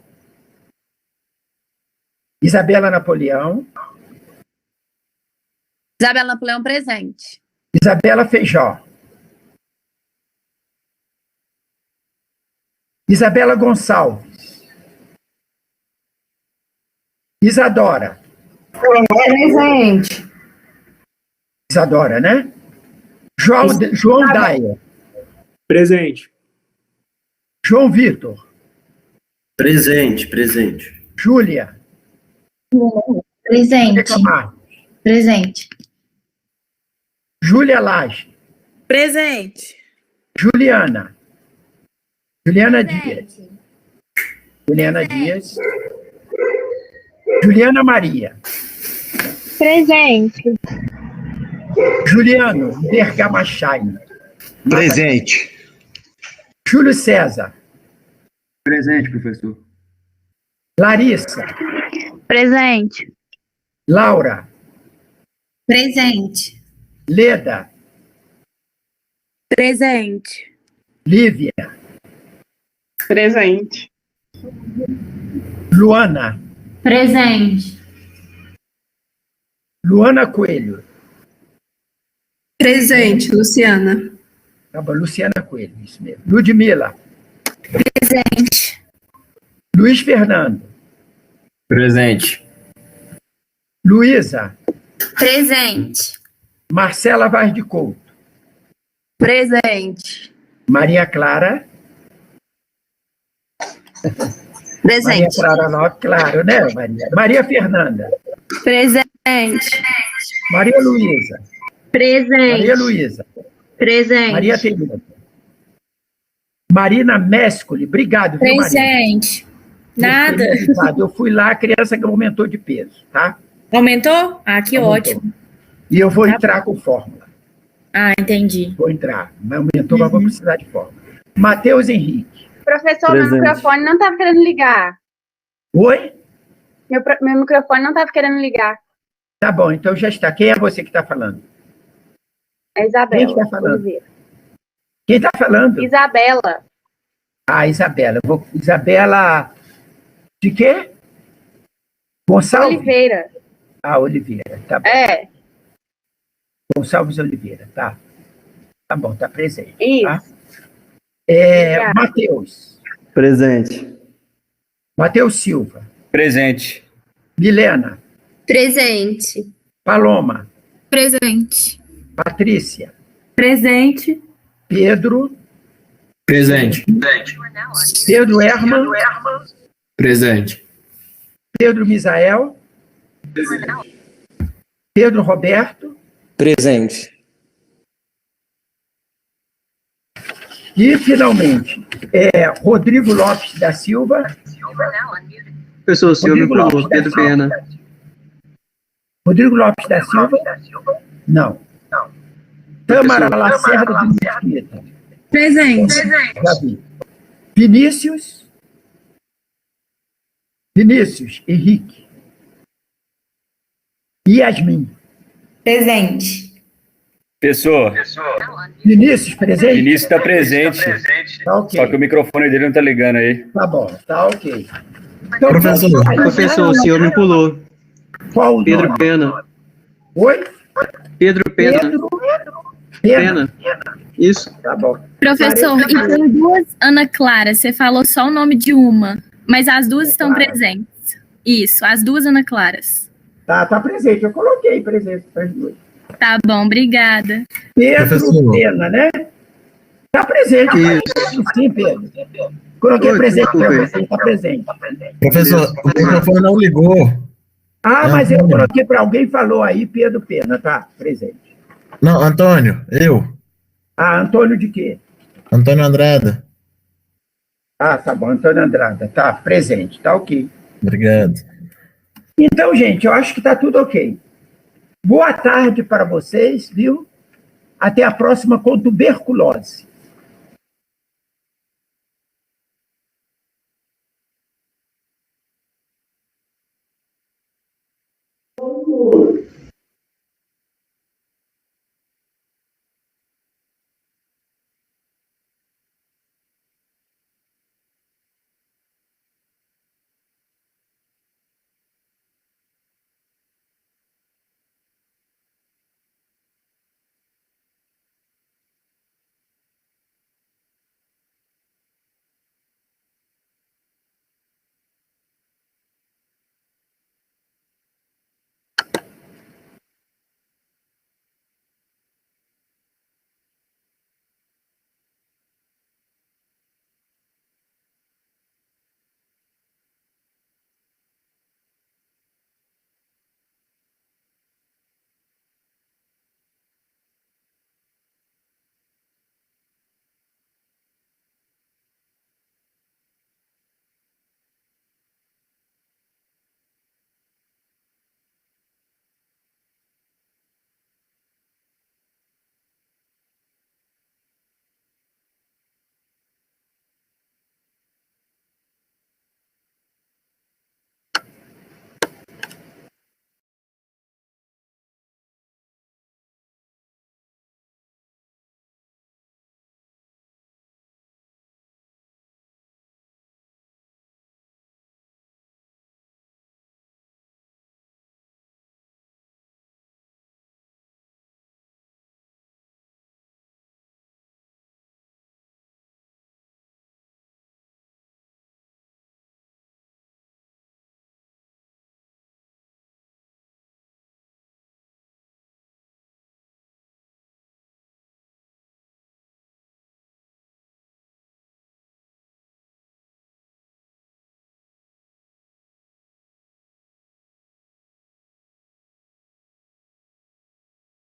Isabela Napoleão. Isabela Napoleão, presente. Isabela Feijó. Isabela Gonçalves. Isadora. Presente. Isadora, né? João Daia. Presente. João Vitor. Presente. Júlia. Presente. Camargo. Presente. Júlia Lage. Presente. Juliana. Juliana Dias. Juliana Dias. Juliana Maria. Presente. Juliano Bergamachai. Presente. Júlio César. Presente, professor. Larissa. Presente. Laura. Presente. Leda. Presente. Lívia. Presente. Luana. Presente. Luana Coelho. Presente, Luciana. Tá bom, Luciana Coelho, isso mesmo. Ludmila. Presente. Luiz Fernando. Presente. Luísa. Presente. Marcela Vaz de Couto. Presente. Maria Clara. Maria Presente. Clara Lopes, claro, né, Maria? Maria Fernanda. Presente. Maria Luísa. Presente. Maria Luísa. Presente. Maria Tereza. Marina Mescoli. Obrigado, viu, Marina? Presente. Nada. Eu fui lá, a criança que aumentou de peso, tá? Aumentou? Ah, que Aumentou. ótimo. E eu vou entrar com fórmula. Ah, entendi. Vou entrar. Mas aumentou, mas vou precisar de fórmula. Matheus Henrique. Professor, Presente. meu microfone não estava querendo ligar. Oi? Meu microfone não estava querendo ligar. Tá bom, então já está. Quem é você que está falando? É Isabela. Quem está falando? Oliveira. Quem está falando? Isabela. Ah, Isabela. Isabela de quê? Gonçalves? Oliveira. Ah, Oliveira. Tá bom. É, Gonçalves Oliveira, tá. Tá bom, tá presente. isso. Tá? Obrigada. Matheus. Presente. Matheus Silva. Presente. Milena. Presente. Paloma. Presente. Patrícia. Presente. Pedro. Presente. Pedro Herman. Presente. Pedro Misael. Pedro Roberto. Presente. E, finalmente, Rodrigo Lopes da Silva. Professor, o senhor me Rodrigo pulou. Lopes da Pedro Silva. Pena. Rodrigo Lopes da Silva. Não. Tâmara Lacerda de Mesquita. Presente. Já vi. Vinícius Henrique. Yasmin. Presente. Professor, Vinícius, presente? Vinícius está presente. Tá ok. Só que o microfone dele não tá ligando aí. Tá bom, tá ok. Então, Professor, o senhor me pulou. qual o Pedro nome? Pena. Oi? Pedro Pena. Pedro Pena. Isso. Tá bom. Professor, e tem duas Ana Clara, você falou só o nome de uma. Mas as duas estão presentes. Isso, as duas Ana Claras. Tá presente. Eu coloquei presente para as duas. Tá bom, obrigada. Pedro Professor. Pena, né? Tá presente. Sim, Pedro. Coloquei Oi, presente para desculpe. você. Tá presente. Professor, o microfone não ligou. Ah, mas eu coloquei para alguém, falou aí, Pedro Pena, tá? Presente. Não, Antônio, eu. Ah, Antônio de quê? Antônio Andrada. Ah, tá bom, Antônio Andrada. Tá, presente, tá ok. Obrigado. Então, gente, eu acho que tá tudo ok. Boa tarde para vocês, viu? Até a próxima com tuberculose.